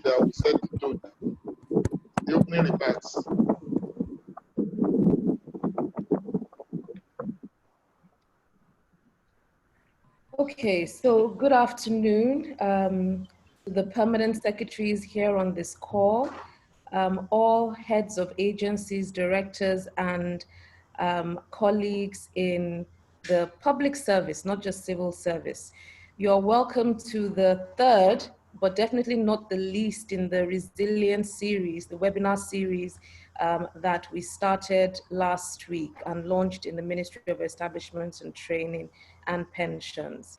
leader will set the tone, the opening remarks. Okay, so good afternoon to the permanent secretaries here on this call, all heads of agencies, directors, and colleagues in the public service, not just civil service. You're welcome to the third, but definitely not the least in the resilience series, the webinar series that we started last week and launched in the Ministry of Establishments and Training and Pensions.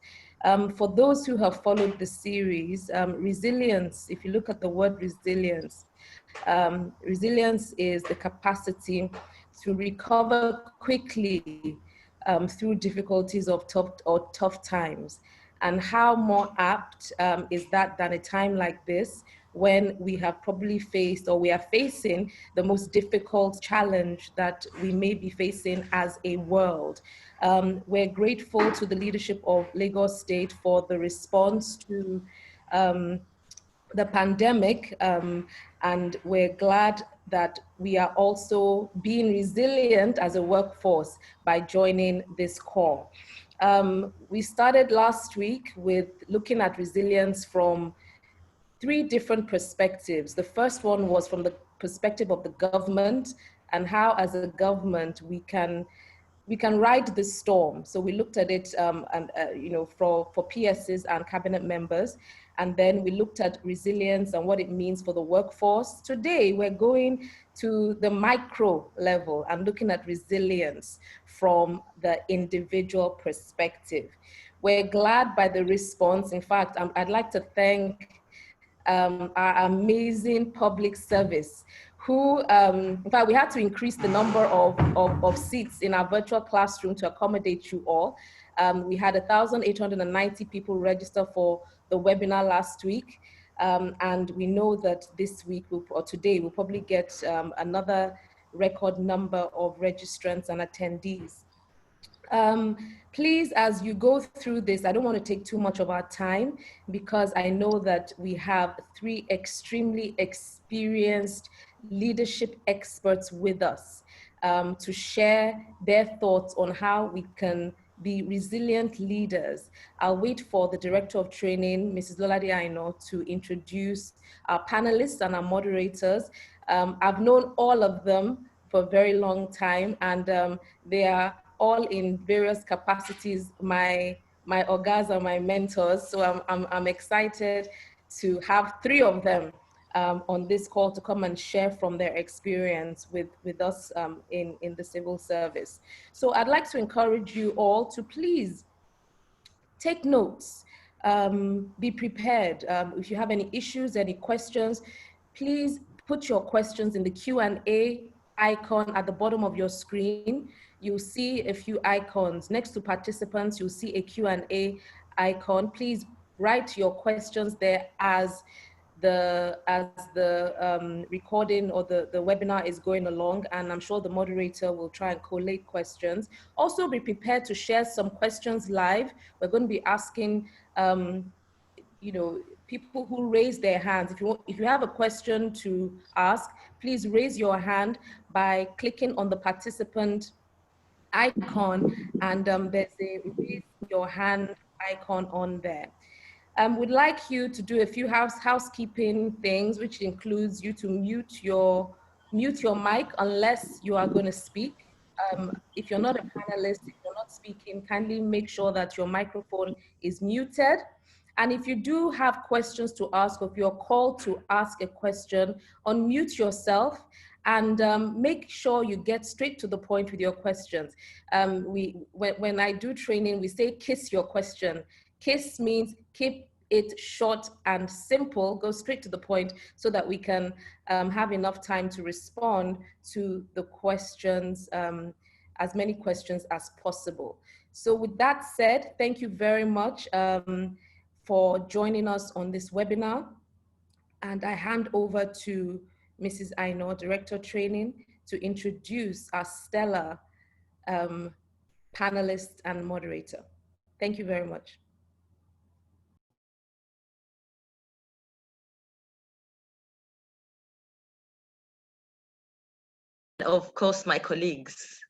For those who have followed the series, resilience, if you look at the word resilience, resilience is the capacity to recover quickly through difficulties of tough times. And how more apt is that than a time like this, when we have probably faced, or we are facing, the most difficult challenge that we may be facing as a world. We're grateful to the leadership of Lagos State for the response to the pandemic, and we're glad that we are also being resilient as a workforce by joining this call. We started last week with looking at resilience from three different perspectives. The first one was from the perspective of the government and how, as a government, we can ride the storm. So we looked at it, for PSs and cabinet members, and then we looked at resilience and what it means for the workforce. Today, we're going to the micro level and looking at resilience from the individual perspective. We're glad by the response. In fact, I'd like to thank our amazing public service, who, in fact, we had to increase the number of seats in our virtual classroom to accommodate you all. We had 1,890 people register for the webinar last week. And we know that this week, or today, we'll probably get another record number of registrants and attendees. Please, as you go through this, I don't want to take too much of our time, because I know that we have three extremely experienced leadership experts with us to share their thoughts on how we can be resilient leaders. I'll wait for the Director of Training, Mrs. Lolade Aino, to introduce our panelists and our moderators. I've known all of them for a very long time, and they are all in various capacities, my ogas and my mentors. So I'm excited to have three of them on this call to come and share from their experience with us in the civil service. So I'd like to encourage you all to please take notes, be prepared. If you have any issues, any questions, please put your questions in the Q&A icon at the bottom of your screen. You'll see a few icons. Next to participants, you'll see a Q&A icon. Please write your questions there as the recording or the webinar is going along, and I'm sure the moderator will try and collate questions. Also be prepared to share some questions live. We're going to be asking people who raise their hands. If you have a question to ask, please raise your hand by clicking on the participant icon, and there's a raise your hand icon on there. We'd like you to do a few housekeeping things, which includes you to mute your mic unless you are going to speak. If you're not a panelist, if you're not speaking, kindly make sure that your microphone is muted. And if you do have questions to ask, or if you're called to ask a question, unmute yourself and make sure you get straight to the point with your questions. When I do training, we say kiss your question. KISS means keep it short and simple, go straight to the point, so that we can have enough time to respond to the questions, as many questions as possible. So with that said, thank you very much for joining us on this webinar. And I hand over to Mrs. Aino, Director of Training, to introduce our stellar panelist and moderator. Thank you very much. of course, my colleagues.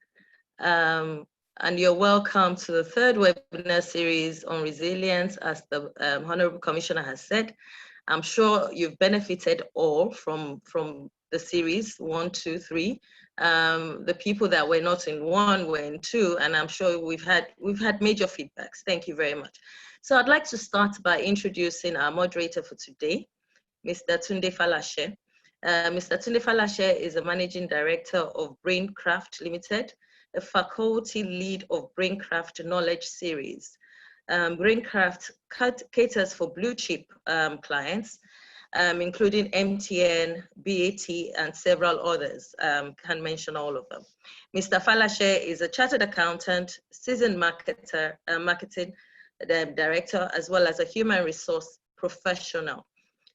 And you're welcome to the third webinar series on resilience, as the Honorable Commissioner has said. I'm sure you've benefited all from the series 1, 2, 3. The people that were not in 1 were in 2, and I'm sure we've had major feedbacks. Thank you very much. So I'd like to start by introducing our moderator for today, Mr. Tunde Falashe. Mr. Tunde Falashe is a managing director of Braincraft Limited, a faculty lead of Braincraft Knowledge Series. Braincraft caters for blue chip clients, including MTN, BAT, and several others. Can mention all of them. Mr. Falashe is a chartered accountant, seasoned marketing director, as well as a human resource professional.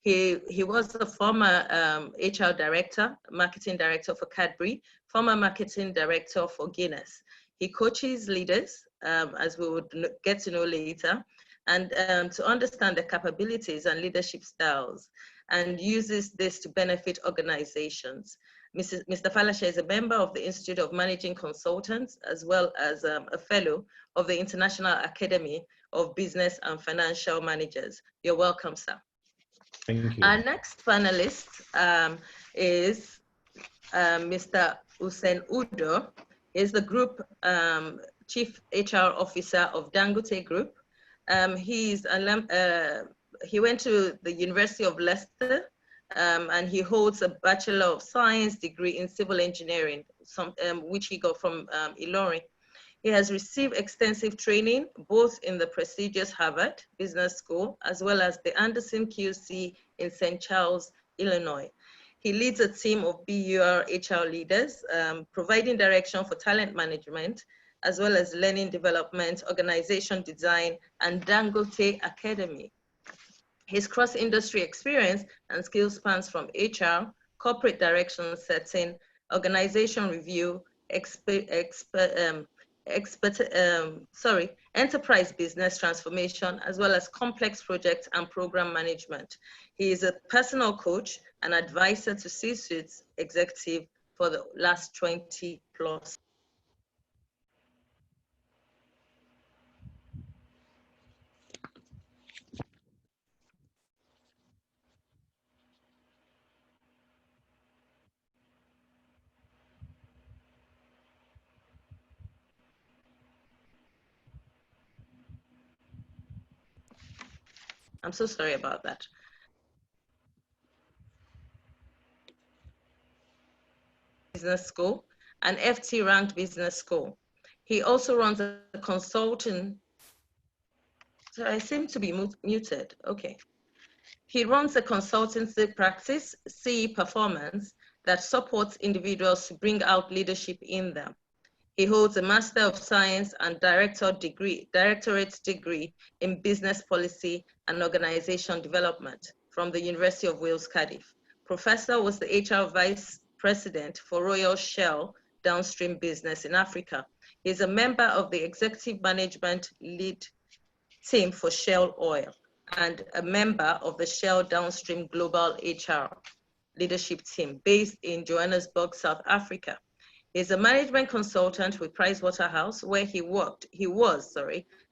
He was a former HR director, marketing director for Cadbury, former marketing director for Guinness. He coaches leaders, as we would get to know later, and to understand their capabilities and leadership styles, and uses this to benefit organizations. Mr. Falashe is a member of the Institute of Managing Consultants, as well as a fellow of the International Academy of Business and Financial Managers. You're welcome, sir. Thank you. Our next panelist is Mr. Hussein Udo. He's the Group Chief HR Officer of Dangote Group. He went to the University of Leicester, and he holds a Bachelor of Science degree in Civil Engineering, which he got from Ilorin. He has received extensive training, both in the prestigious Harvard Business School, as well as the Anderson QC in St. Charles, Illinois. He leads a team of BUR HR leaders, providing direction for talent management, as well as learning development, organization design, and Dangote Academy. His cross-industry experience and skills spans from HR, corporate direction setting, organization review, enterprise business transformation, as well as complex project and program management. He is a personal coach and advisor to C-suite executive for the last 20 plus. I'm so sorry about that. Business School, an FT ranked business school. He also runs a consulting. So I seem to be muted. Okay. He runs a consultancy practice, CE Performance, that supports individuals to bring out leadership in them. He holds a Master of Science and Doctorate degree in Business Policy and Organization Development from the University of Wales, Cardiff. Professor was the HR Vice President for Royal Shell Downstream Business in Africa. He is a member of the Executive Management Lead Team for Shell Oil and a member of the Shell Downstream Global HR Leadership Team based in Johannesburg, South Africa. He's a management consultant with Pricewaterhouse, where he was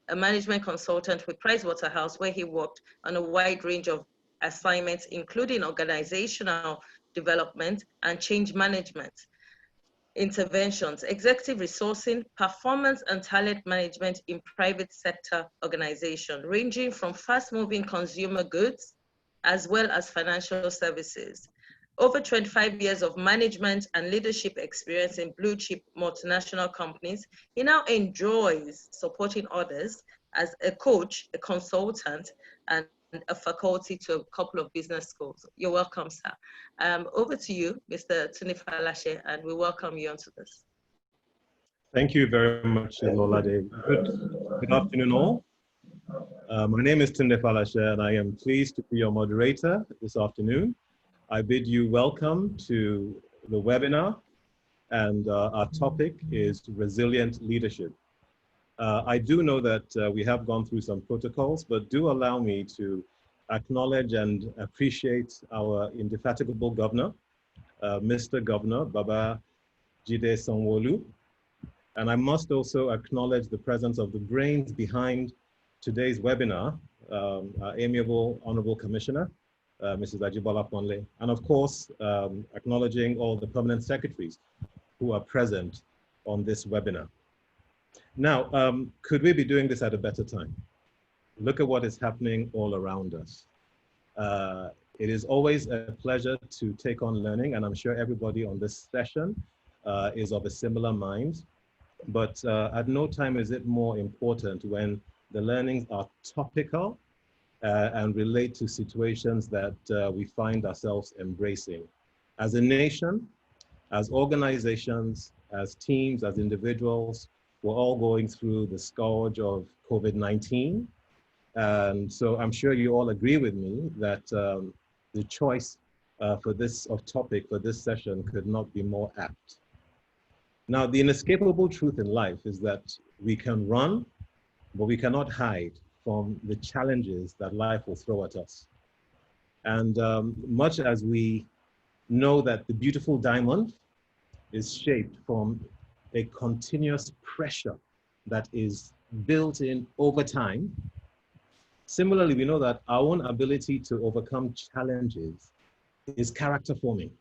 a management consultant with Pricewaterhouse, where he worked on a wide range of assignments, including organizational development and change management interventions, executive resourcing, performance and talent management in private sector organizations, ranging from fast-moving consumer goods as well as financial services. Over 25 years of management and leadership experience in blue chip multinational companies, he now enjoys supporting others as a coach, a consultant, and a faculty to a couple of business schools. You're welcome, sir. Over to you, Mr. Tunde Falashe, and we welcome you onto this. Thank you very much, Lolade. Good afternoon, all. My name is Tunde Falashe, and I am pleased to be your moderator this afternoon. I bid you welcome to the webinar, and our topic is resilient leadership. I do know that we have gone through some protocols, but do allow me to acknowledge and appreciate our indefatigable governor, Mr. Governor Baba Jide Sanwo-Olu. And I must also acknowledge the presence of the brains behind today's webinar, our amiable Honorable Commissioner, Mrs. Ajibola Ponle, and of course, acknowledging all the permanent secretaries who are present on this webinar. Now, could we be doing this at a better time? Look at what is happening all around us. It is always a pleasure to take on learning, and I'm sure everybody on this session is of a similar mind. But at no time is it more important when the learnings are topical and relate to situations that we find ourselves embracing. As a nation, as organizations, as teams, as individuals, we're all going through the scourge of COVID-19. And so I'm sure you all agree with me that the choice for this topic for this session could not be more apt. Now, the inescapable truth in life is that we can run, but we cannot hide from the challenges that life will throw at us. And much as we know that the beautiful diamond is shaped from a continuous pressure that is built in over time, similarly, we know that our own ability to overcome challenges is character forming.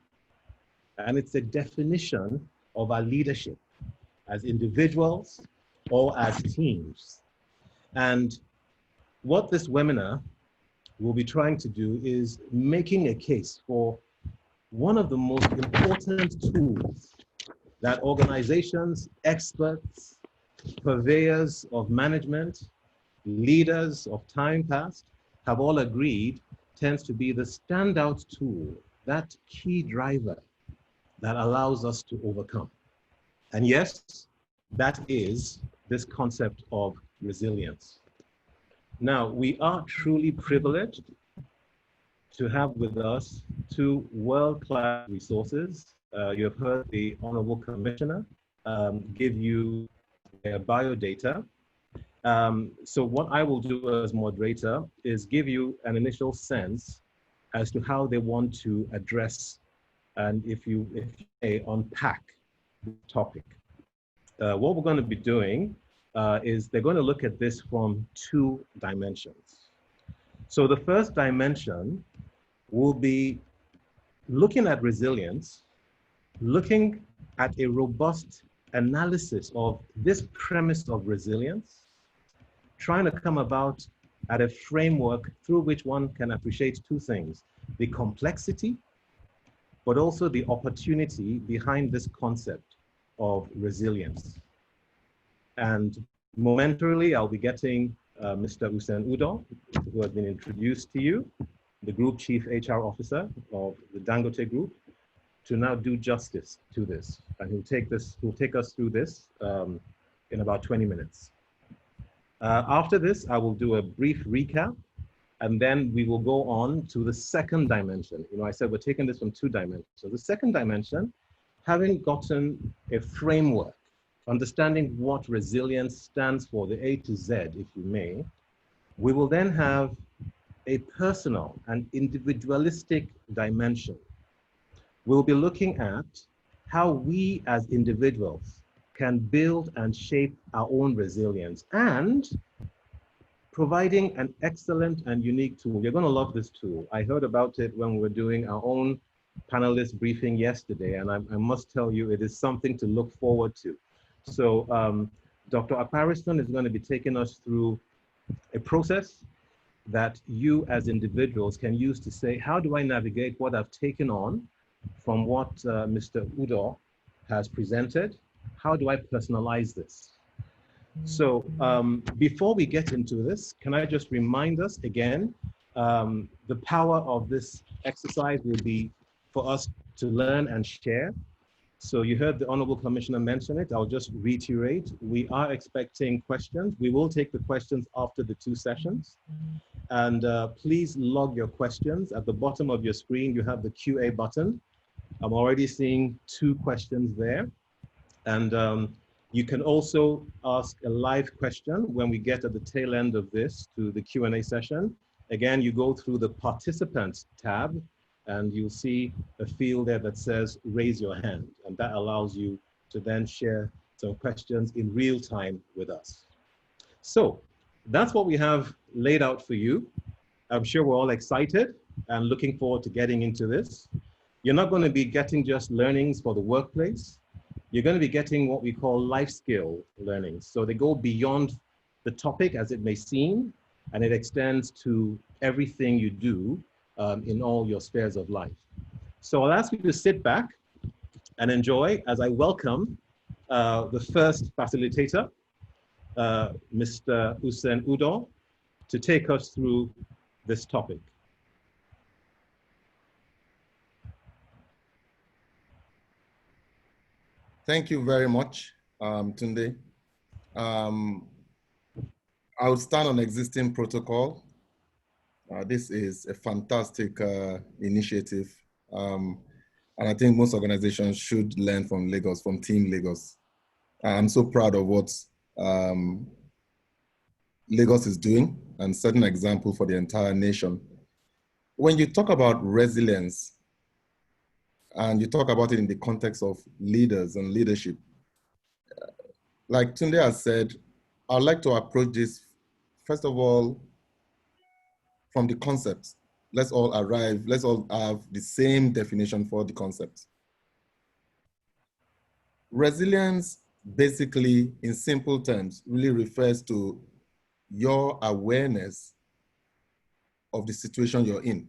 And it's a definition of our leadership as individuals or as teams. And what this webinar will be trying to do is making a case for one of the most important tools that organizations, experts, purveyors of management, leaders of time past have all agreed tends to be the standout tool, that key driver that allows us to overcome. And yes, that is this concept of resilience. Now, we are truly privileged to have with us two world-class resources. You have heard the Honorable Commissioner give you their biodata. So what I will do as moderator is give you an initial sense as to how they want to address and if you may unpack the topic. What we're going to be doing is they're going to look at this from two dimensions. So the first dimension will be looking at resilience, looking at a robust analysis of this premise of resilience, trying to come about at a framework through which one can appreciate two things: the complexity, but also the opportunity behind this concept of resilience. And momentarily, I'll be getting Mr. Usain Udoh, who has been introduced to you, the Group Chief HR Officer of the Dangote Group, to now do justice to this. And he'll take us through this in about 20 minutes. After this, I will do a brief recap, and then we will go on to the second dimension. You know, I said we're taking this from two dimensions. So the second dimension, having gotten a framework, understanding what resilience stands for, the A to Z, if you may, we will then have a personal and individualistic dimension. We'll be looking at how we as individuals can build and shape our own resilience and providing an excellent and unique tool. You're going to love this tool. I heard about it when we were doing our own panelist briefing yesterday, and I must tell you, it is something to look forward to. So Dr. Akpariston is going to be taking us through a process that you as individuals can use to say, how do I navigate what I've taken on from what Mr. Udoh has presented? How do I personalize this? So before we get into this, can I just remind us again, the power of this exercise will be for us to learn and share. So you heard the Honorable Commissioner mention it. I'll just reiterate. We are expecting questions. We will take the questions after the two sessions. And please log your questions. At the bottom of your screen, you have the QA button. I'm already seeing two questions there. And you can also ask a live question when we get at the tail end of this to the Q&A session. Again, you go through the participants tab and you'll see a field there that says raise your hand. And that allows you to then share some questions in real time with us. So that's what we have laid out for you. I'm sure we're all excited and looking forward to getting into this. You're not going to be getting just learnings for the workplace. You're going to be getting what we call life skill learnings. So they go beyond the topic as it may seem, and it extends to everything you do in all your spheres of life. So I'll ask you to sit back and enjoy as I welcome the first facilitator, Mr. Hussein Udor, to take us through this topic. Thank you very much, Tunde. I would stand on existing protocol. This is a fantastic initiative. And I think most organizations should learn from Lagos, from Team Lagos. I'm so proud of what Lagos is doing and setting an example for the entire nation. When you talk about resilience, and you talk about it in the context of leaders and leadership, like Tunde has said, I'd like to approach this, first of all, from the concept. Let's all have the same definition for the concept. Resilience, basically, in simple terms, really refers to your awareness of the situation you're in.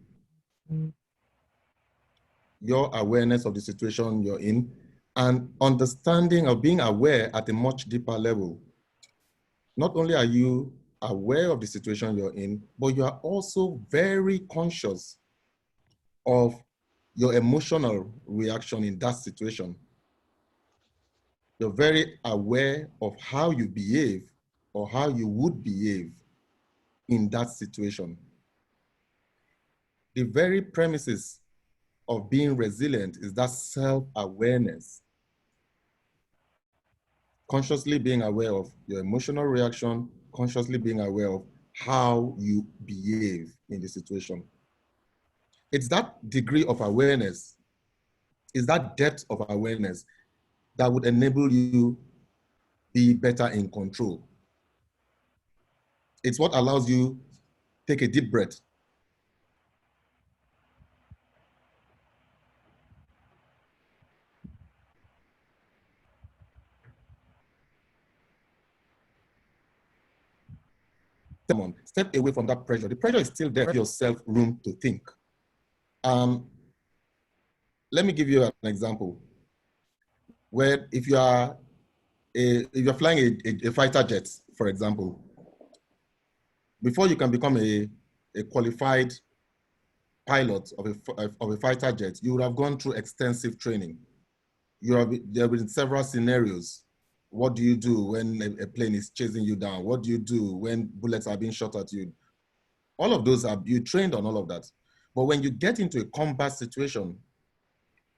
Your awareness of the situation you're in, and understanding of being aware at a much deeper level. Not only are you aware of the situation you're in, but you are also very conscious of your emotional reaction in that situation. You're very aware of how you behave or how you would behave in that situation. The very premises of being resilient is that self-awareness. Consciously being aware of your emotional reaction, consciously being aware of how you behave in the situation. It's that degree of awareness, it's that depth of awareness that would enable you be better in control. It's what allows you take a deep breath. Step away from that pressure. The pressure is still there. Give yourself room to think. Let me give you an example. Where if you're flying a fighter jet, for example, before you can become a qualified pilot of a fighter jet, you would have gone through extensive training. There have been several scenarios. What do you do when a plane is chasing you down? What do you do when bullets are being shot at you? All of those you trained on all of that. But when you get into a combat situation,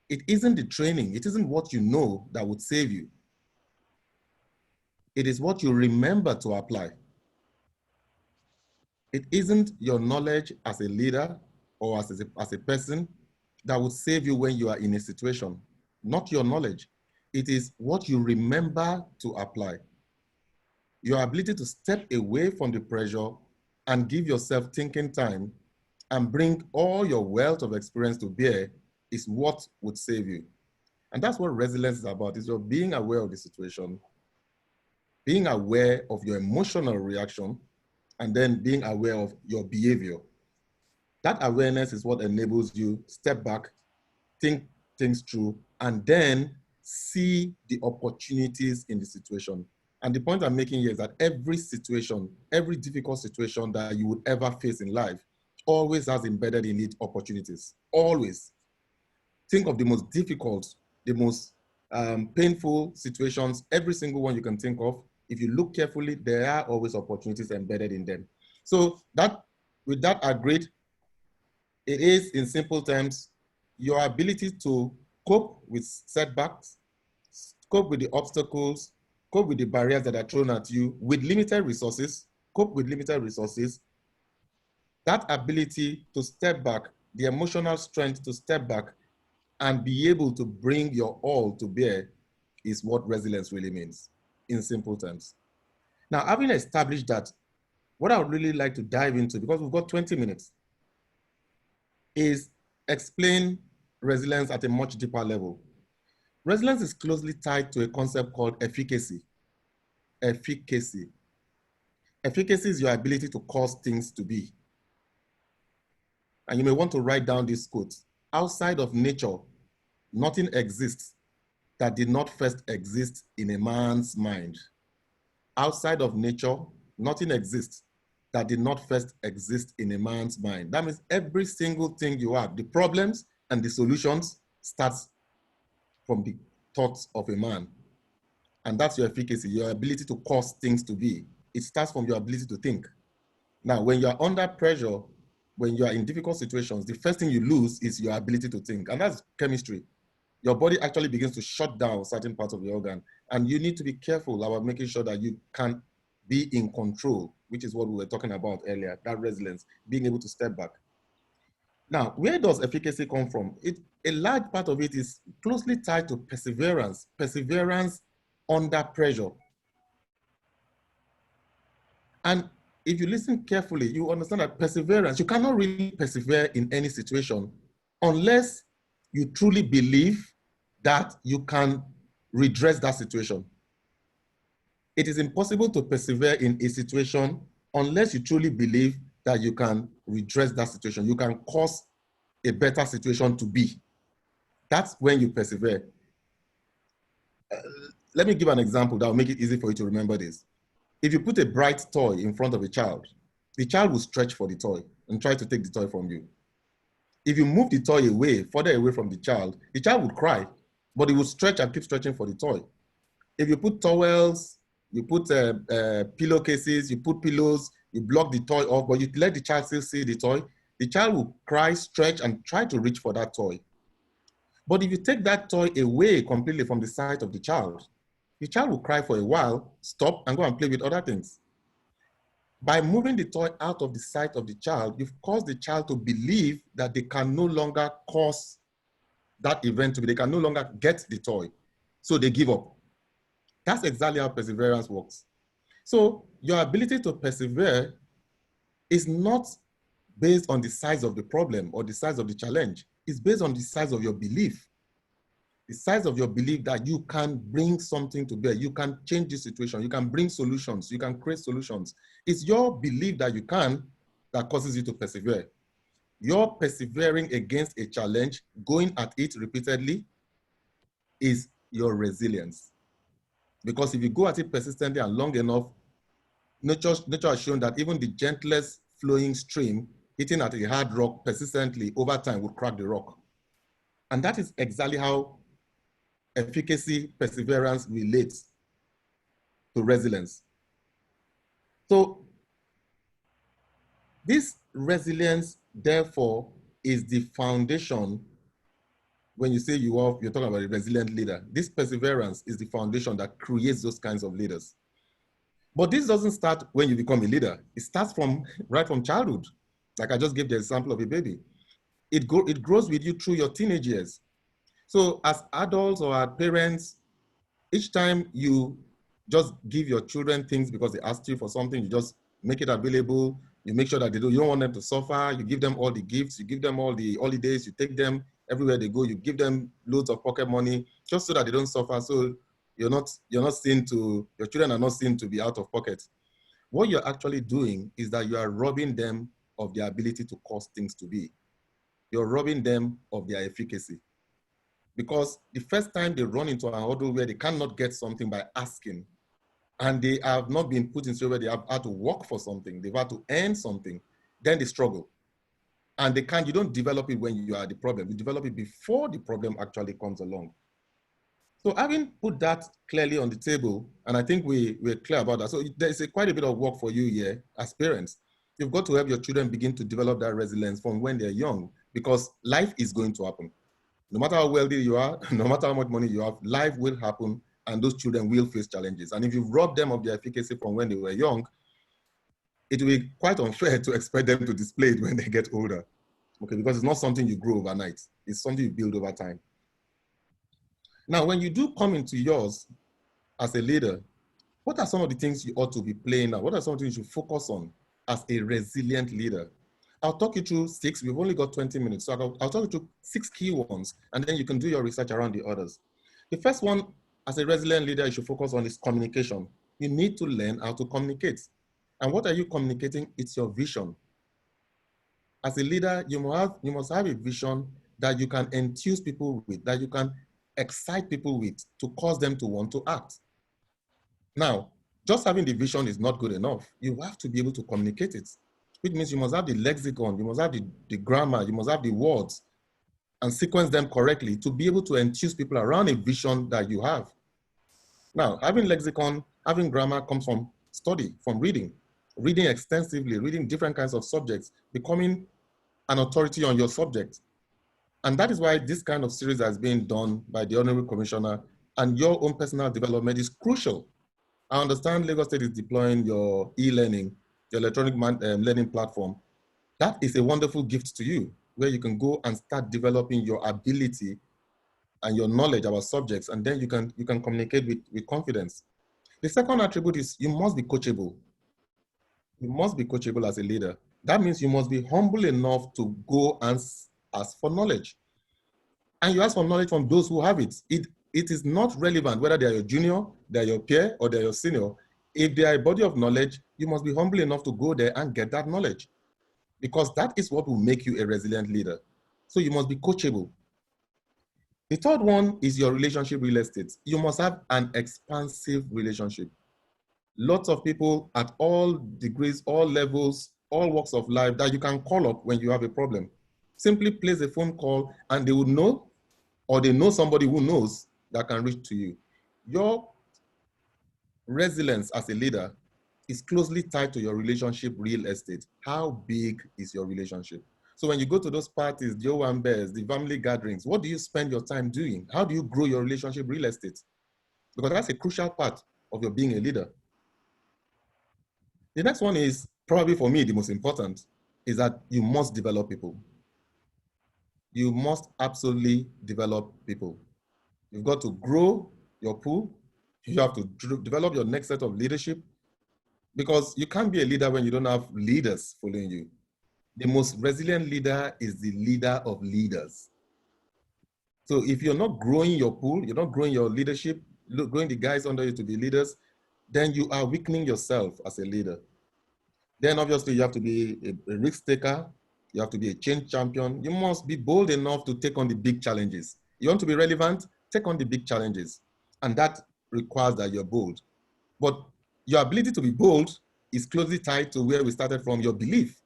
it isn't the training, it isn't what you know that would save you. It is what you remember to apply. It isn't your knowledge as a leader or as a person that would save you when you are in a situation, not your knowledge. It is what you remember to apply. Your ability to step away from the pressure and give yourself thinking time and bring all your wealth of experience to bear is what would save you. And that's what resilience is about, is your being aware of the situation, being aware of your emotional reaction, and then being aware of your behavior. That awareness is what enables you step back, think things through, and then see the opportunities in the situation. And the point I'm making here is that every situation, every difficult situation that you would ever face in life always has embedded in it opportunities, always. Think of the most difficult, the most painful situations, every single one you can think of. If you look carefully, there are always opportunities embedded in them. So with that agreed, it is, in simple terms, your ability to cope with setbacks, cope with the obstacles, cope with the barriers that are thrown at you with limited resources, cope with limited resources. That ability to step back, the emotional strength to step back and be able to bring your all to bear is what resilience really means in simple terms. Now, having established that, what I would really like to dive into, because we've got 20 minutes, is explain resilience at a much deeper level. Resilience is closely tied to a concept called efficacy. Efficacy. Efficacy is your ability to cause things to be. And you may want to write down this quote. Outside of nature, nothing exists that did not first exist in a man's mind. Outside of nature, nothing exists that did not first exist in a man's mind. That means every single thing you have, the problems and the solutions, starts from the thoughts of a man. And that's your efficacy, your ability to cause things to be. It starts from your ability to think. Now, when you're under pressure, when you are in difficult situations, the first thing you lose is your ability to think. And that's chemistry. Your body actually begins to shut down certain parts of the organ. And you need to be careful about making sure that you can be in control, which is what we were talking about earlier, that resilience, being able to step back. Now, where does efficacy come from? A large part of it is closely tied to perseverance, perseverance under pressure. And if you listen carefully, you understand that perseverance, you cannot really persevere in any situation unless you truly believe that you can redress that situation. It is impossible to persevere in a situation unless you truly believe that you can redress that situation. You can cause a better situation to be. That's when you persevere. Let me give an example that will make it easy for you to remember this. If you put a bright toy in front of a child, the child will stretch for the toy and try to take the toy from you. If you move the toy away, further away from the child would cry, but he will stretch and keep stretching for the toy. If you put towels, you put pillowcases, you put pillows, you block the toy off, but you let the child still see the child will cry, stretch, and try to reach for that toy. But if you take that toy away completely from the sight of the child will cry for a while, stop, and go and play with other things. By moving the toy out of the sight of the child, you've caused the child to believe that they can no longer cause that event to be, they can no longer get the toy. So they give up. That's exactly how perseverance works. So your ability to persevere is not based on the size of the problem or the size of the challenge. It's based on the size of your belief. The size of your belief that you can bring something to bear. You can change the situation. You can bring solutions. You can create solutions. It's your belief that you can that causes you to persevere. You're persevering against a challenge, going at it repeatedly, is your resilience. Because if you go at it persistently and long enough, nature has shown that even the gentlest flowing stream hitting at a hard rock persistently over time will crack the rock. And that is exactly how efficacy, perseverance relates to resilience. So this resilience, therefore, is the foundation. When you say you're talking about a resilient leader, this perseverance is the foundation that creates those kinds of leaders. But this doesn't start when you become a leader. It starts right from childhood. Like I just gave the example of a baby. It grows with you through your teenage years. So as adults or as parents, each time you just give your children things because they asked you for something, you just make it available. You make sure that you don't want them to suffer. You give them all the gifts. You give them all the holidays. You take them everywhere they go. You give them loads of pocket money just so that they don't suffer. So your children are not seen to be out of pocket. What you're actually doing is that you are robbing them of their ability to cause things to be. You're robbing them of their efficacy. Because the first time they run into an hurdle where they cannot get something by asking, and they have not been put in situation where they have had to work for something, they've had to earn something, then they struggle. And you don't develop it when you are the problem, you develop it before the problem actually comes along. So having put that clearly on the table, and I think we're clear about that. So there's quite a bit of work for you here as parents. You've got to help your children begin to develop that resilience from when they're young, because life is going to happen. No matter how wealthy you are, no matter how much money you have, life will happen and those children will face challenges. And if you rob them of their efficacy from when they were young, it will be quite unfair to expect them to display it when they get older. Okay, because it's not something you grow overnight. It's something you build over time. Now, when you do come into yours as a leader, what are some of the things you ought to be playing now? What are some of the things you should focus on as a resilient leader? I'll talk you through 6. We've only got 20 minutes. So I'll talk you through 6 key ones, and then you can do your research around the others. The first one, as a resilient leader, you should focus on is communication. You need to learn how to communicate. And what are you communicating? It's your vision. As a leader, you must have a vision that you can enthuse people with, that you can excite people with to cause them to want to act. Now, just having the vision is not good enough. You have to be able to communicate it, which means you must have the lexicon, you must have the grammar, you must have the words and sequence them correctly to be able to enthuse people around a vision that you have. Now, having lexicon, having grammar comes from study, from reading extensively, reading different kinds of subjects, becoming an authority on your subject. And that is why this kind of series has been done by the Honorable Commissioner, and your own personal development is crucial. I understand Lagos State is deploying your e-learning, your electronic learning platform. That is a wonderful gift to you, where you can go and start developing your ability and your knowledge about subjects, and then you can communicate with confidence. The second attribute is you must be coachable. You must be coachable as a leader. That means you must be humble enough to go and ask for knowledge. And you ask for knowledge from those who have it. It is not relevant whether they are your junior, they are your peer, or they are your senior. If they are a body of knowledge, you must be humble enough to go there and get that knowledge, because that is what will make you a resilient leader. So you must be coachable. The third one is your relationship real estate. You must have an expansive relationship. Lots of people at all degrees, all levels, all walks of life that you can call up when you have a problem. Simply place a phone call and they will know, or they know somebody who knows that can reach to you. Your resilience as a leader is closely tied to your relationship real estate. How big is your relationship? So when you go to those parties, the Owambes, the family gatherings, what do you spend your time doing? How do you grow your relationship real estate? Because that's a crucial part of your being a leader. The next one is probably for me the most important, is that you must develop people. You must absolutely develop people. You've got to grow your pool. You have to develop your next set of leadership, because you can't be a leader when you don't have leaders following you. The most resilient leader is the leader of leaders. So if you're not growing your pool, you're not growing your leadership, growing the guys under you to be leaders, then you are weakening yourself as a leader. Then obviously you have to be a risk taker. You have to be a change champion. You must be bold enough to take on the big challenges. You want to be relevant, take on the big challenges. And that requires that you're bold. But your ability to be bold is closely tied to where we started from, your belief.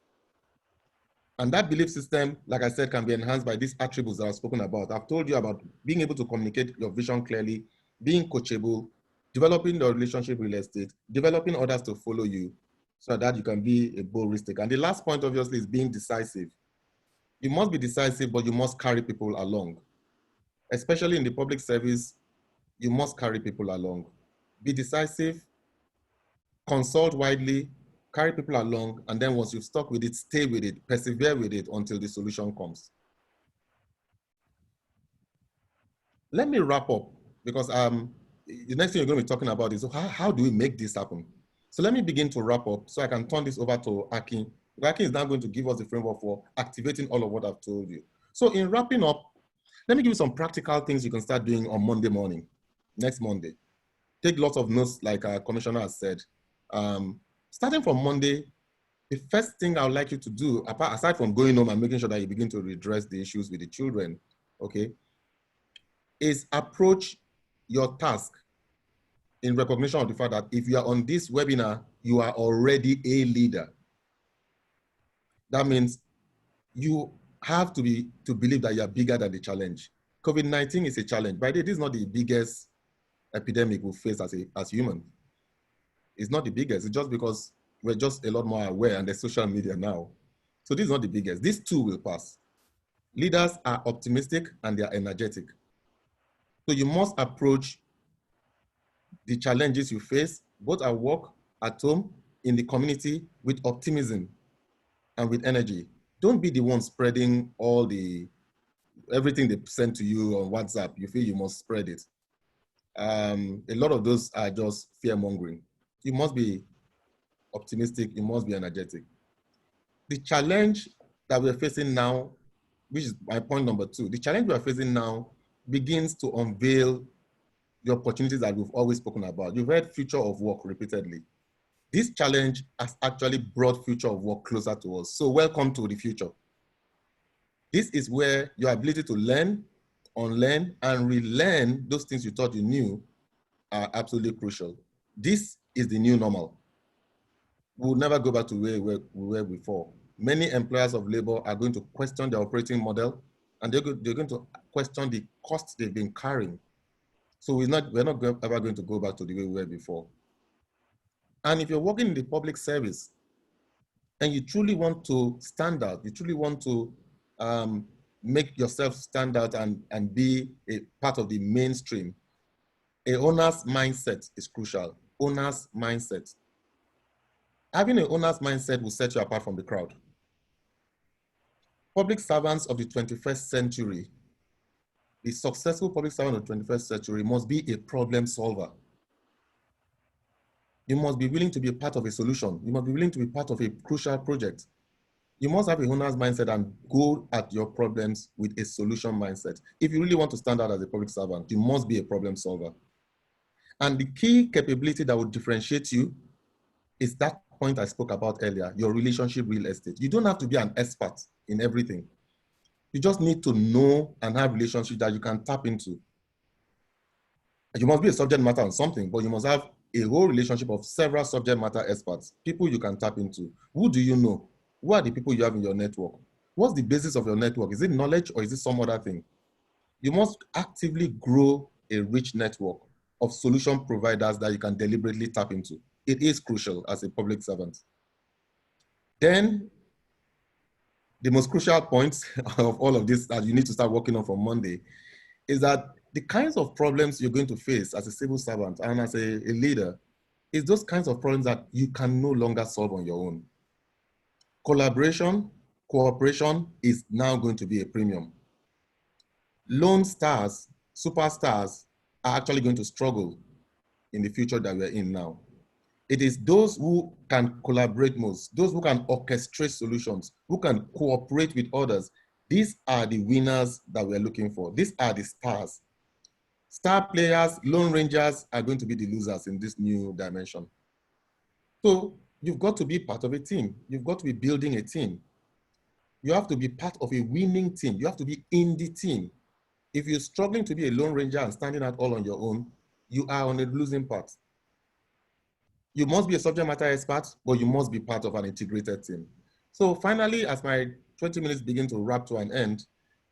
And that belief system, like I said, can be enhanced by these attributes that I've spoken about. I've told you about being able to communicate your vision clearly, being coachable, developing the relationship real estate, developing others to follow you so that you can be a bold risk taker. And the last point, obviously, is being decisive. You must be decisive, but you must carry people along. Especially in the public service, you must carry people along. Be decisive, consult widely, carry people along, and then once you've stuck with it, stay with it, persevere with it until the solution comes. Let me wrap up, because the next thing you're going to be talking about is how do we make this happen? So let me begin to wrap up so I can turn this over to Akin. Akin is now going to give us the framework for activating all of what I've told you. So in wrapping up, let me give you some practical things you can start doing on Monday morning, next Monday. Take lots of notes like our commissioner has said. Starting from Monday, the first thing I would like you to do, aside from going home and making sure that you begin to redress the issues with the children, okay, is approach your task in recognition of the fact that if you are on this webinar, you are already a leader. That means you have to believe that you are bigger than the challenge. COVID-19 is a challenge. By the way, this is not the biggest epidemic we face as humans. It's not the biggest. It's just because we're just a lot more aware and there's social media now. So this is not the biggest. This too will pass. Leaders are optimistic and they are energetic. So you must approach the challenges you face, both at work, at home, in the community, with optimism and with energy. Don't be the one spreading everything they send to you on WhatsApp. You feel you must spread it. A lot of those are just fear-mongering. You must be optimistic, you must be energetic. The challenge that we're facing now, which is my point number 2, the challenge we're facing now begins to unveil the opportunities that we've always spoken about. You've heard future of work repeatedly. This challenge has actually brought future of work closer to us. So welcome to the future. This is where your ability to learn, unlearn, and relearn those things you thought you knew are absolutely crucial. This is the new normal. We'll never go back to where we were before. Many employers of labor are going to question their operating model, and they're going to question the costs they've been carrying. So we're not ever going to go back to the way we were before. And if you're working in the public service and you truly want to stand out, you truly want to make yourself stand out and be a part of the mainstream, a owner's mindset is crucial. Owner's mindset. Having an owner's mindset will set you apart from the crowd. Public servants of the 21st century, the successful public servant of the 21st century must be a problem solver. You must be willing to be a part of a solution. You must be willing to be part of a crucial project. You must have a owner's mindset and go at your problems with a solution mindset. If you really want to stand out as a public servant, you must be a problem solver. And the key capability that will differentiate you is that point I spoke about earlier, your relationship real estate. You don't have to be an expert in everything. You just need to know and have relationships that you can tap into. You must be a subject matter on something, but you must have a whole relationship of several subject matter experts, people you can tap into. Who do you know? Who are the people you have in your network? What's the basis of your network? Is it knowledge or is it some other thing? You must actively grow a rich network of solution providers that you can deliberately tap into. It is crucial as a public servant. Then, the most crucial point of all of this that you need to start working on from Monday is that the kinds of problems you're going to face as a civil servant and as a leader is those kinds of problems that you can no longer solve on your own. Collaboration, cooperation is now going to be a premium. Lone stars, superstars are actually going to struggle in the future that we're in now. It is those who can collaborate most, those who can orchestrate solutions, who can cooperate with others. These are the winners that we're looking for. These are the stars. Star players, lone rangers are going to be the losers in this new dimension. So you've got to be part of a team. You've got to be building a team. You have to be part of a winning team. You have to be in the team. If you're struggling to be a lone ranger and standing out all on your own, you are on a losing path. You must be a subject matter expert, but you must be part of an integrated team. So finally, as my 20 minutes begin to wrap to an end,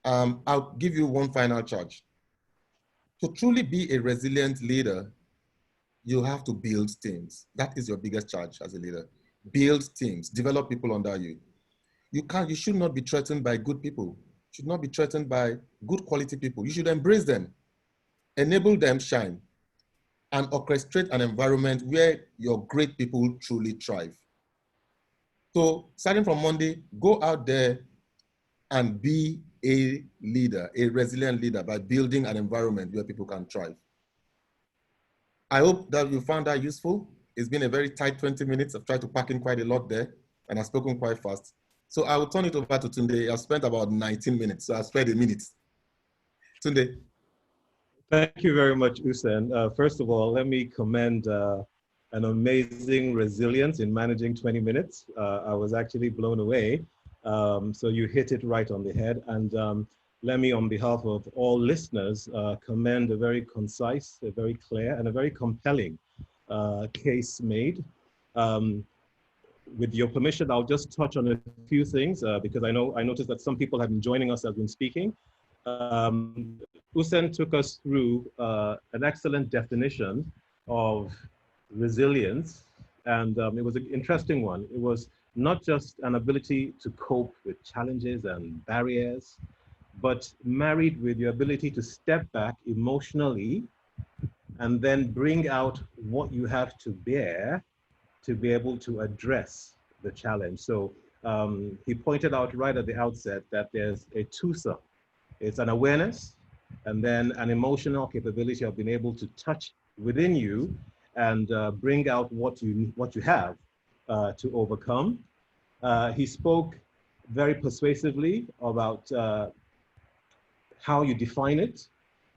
I'll give you one final charge. To truly be a resilient leader, you have to build teams. That is your biggest charge as a leader. Build teams, develop people under you. You should not be threatened by good people. You should not be threatened by good quality people. You should embrace them, enable them shine, and orchestrate an environment where your great people truly thrive. So starting from Monday, go out there and be a leader, a resilient leader, by building an environment where people can thrive. I hope that you found that useful. It's been a very tight 20 minutes. I've tried to pack in quite a lot there, and I've spoken quite fast. So I will turn it over to Tunde. I've spent about 19 minutes, so I've spared a minute. Tunde. Thank you very much, Usain. First of all, let me commend an amazing resilience in managing 20 minutes. I was actually blown away. So you hit it right on the head. And let me, on behalf of all listeners, commend a very concise, a very clear, and a very compelling case made. With your permission, I'll just touch on a few things because I noticed that some people have been joining us as been speaking. Usain took us through an excellent definition of resilience, and it was an interesting one. It was not just an ability to cope with challenges and barriers, but married with your ability to step back emotionally and then bring out what you have to bear to be able to address the challenge. So he pointed out right at the outset that there's a twosome. It's an awareness and then an emotional capability of being able to touch within you and bring out what you have to overcome. He spoke very persuasively about how you define it,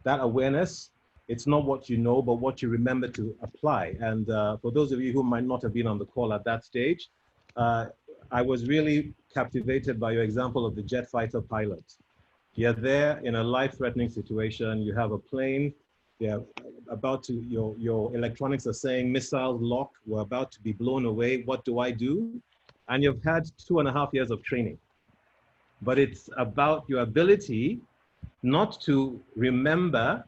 that awareness. It's not what you know, but what you remember to apply. And for those of you who might not have been on the call at that stage, I was really captivated by your example of the jet fighter pilot. You're there in a life-threatening situation. You have a plane. You're about to, your electronics are saying missiles lock. We're about to be blown away. What do I do? And you've had 2.5 years of training. But it's about your ability not to remember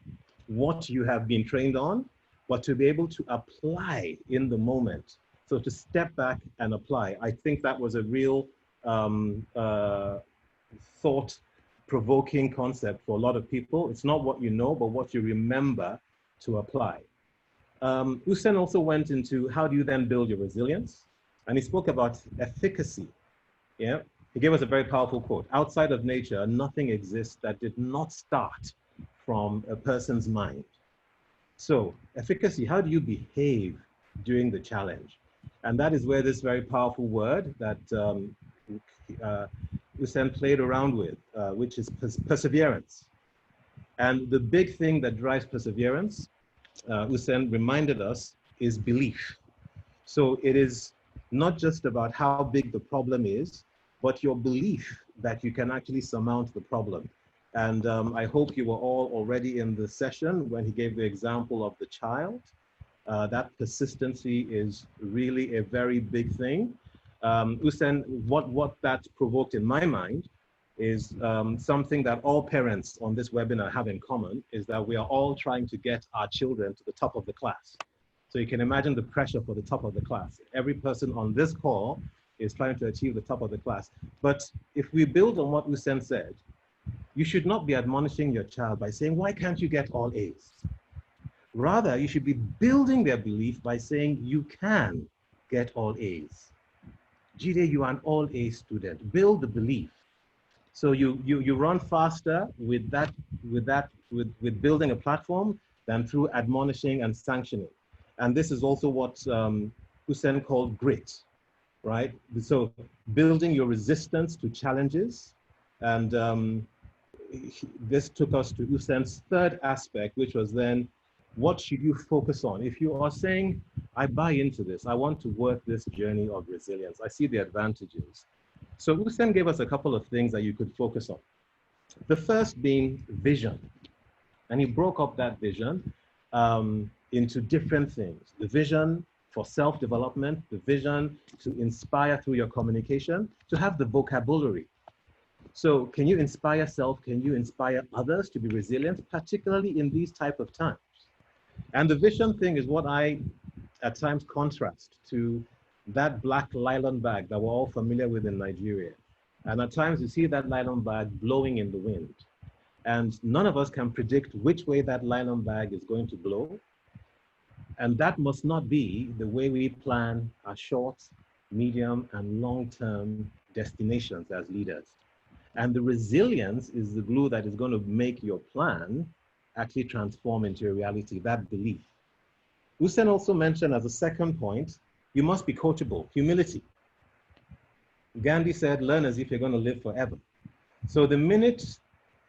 what you have been trained on, but to be able to apply in the moment. So to step back and apply. I think that was a real thought-provoking concept for a lot of people. It's not what you know, but what you remember to apply. Hussein also went into how do you then build your resilience? And he spoke about efficacy. Yeah, he gave us a very powerful quote. Outside of nature, nothing exists that did not start from a person's mind. So efficacy, how do you behave during the challenge? And that is where this very powerful word that Hussein played around with, which is perseverance. And the big thing that drives perseverance, Hussein reminded us, is belief. So it is not just about how big the problem is, but your belief that you can actually surmount the problem. And I hope you were all already in the session when he gave the example of the child. That persistency is really a very big thing. Hussein, what that provoked in my mind is something that all parents on this webinar have in common, is that we are all trying to get our children to the top of the class. So you can imagine the pressure for the top of the class. Every person on this call is trying to achieve the top of the class. But if we build on what Hussein said, you should not be admonishing your child by saying, why can't you get all A's? Rather, you should be building their belief by saying, you can get all A's. Jide, you are an all A student. Build the belief. So you run faster with building a platform than through admonishing and sanctioning. And this is also what Hussein called grit, right? So building your resistance to challenges. And this took us to Hussein's third aspect, which was then, what should you focus on? If you are saying, I buy into this, I want to work this journey of resilience, I see the advantages. So Hussein gave us a couple of things that you could focus on. The first being vision. And he broke up that vision into different things. The vision for self-development, the vision to inspire through your communication, to have the vocabulary. So can you inspire self? Can you inspire others to be resilient, particularly in these type of times? And the vision thing is what I, at times, contrast to that black nylon bag that we're all familiar with in Nigeria. And at times you see that nylon bag blowing in the wind. And none of us can predict which way that nylon bag is going to blow. And that must not be the way we plan our short, medium, and long-term destinations as leaders. And the resilience is the glue that is going to make your plan actually transform into a reality, that belief. Hussein also mentioned as a second point, you must be coachable, humility. Gandhi said, learn as if you're going to live forever. So the minute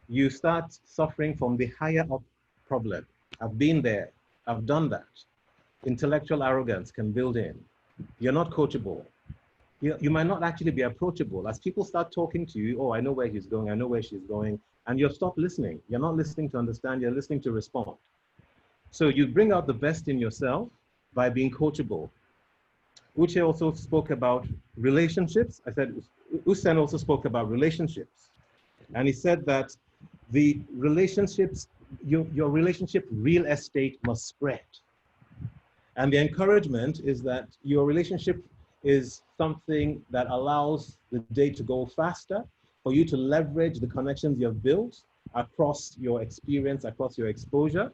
you start suffering from the higher up problem, I've been there, I've done that, intellectual arrogance can build in. You're not coachable. You might not actually be approachable. As people start talking to you, oh, I know where he's going, I know where she's going, and you've stopped listening. You're not listening to understand, you're listening to respond. So you bring out the best in yourself by being coachable. Uche also spoke about relationships. I said, Hussein also spoke about relationships. And he said that the relationships, your relationship real estate must spread. And the encouragement is that your relationship is something that allows the day to go faster, for you to leverage the connections you've built across your experience, across your exposure.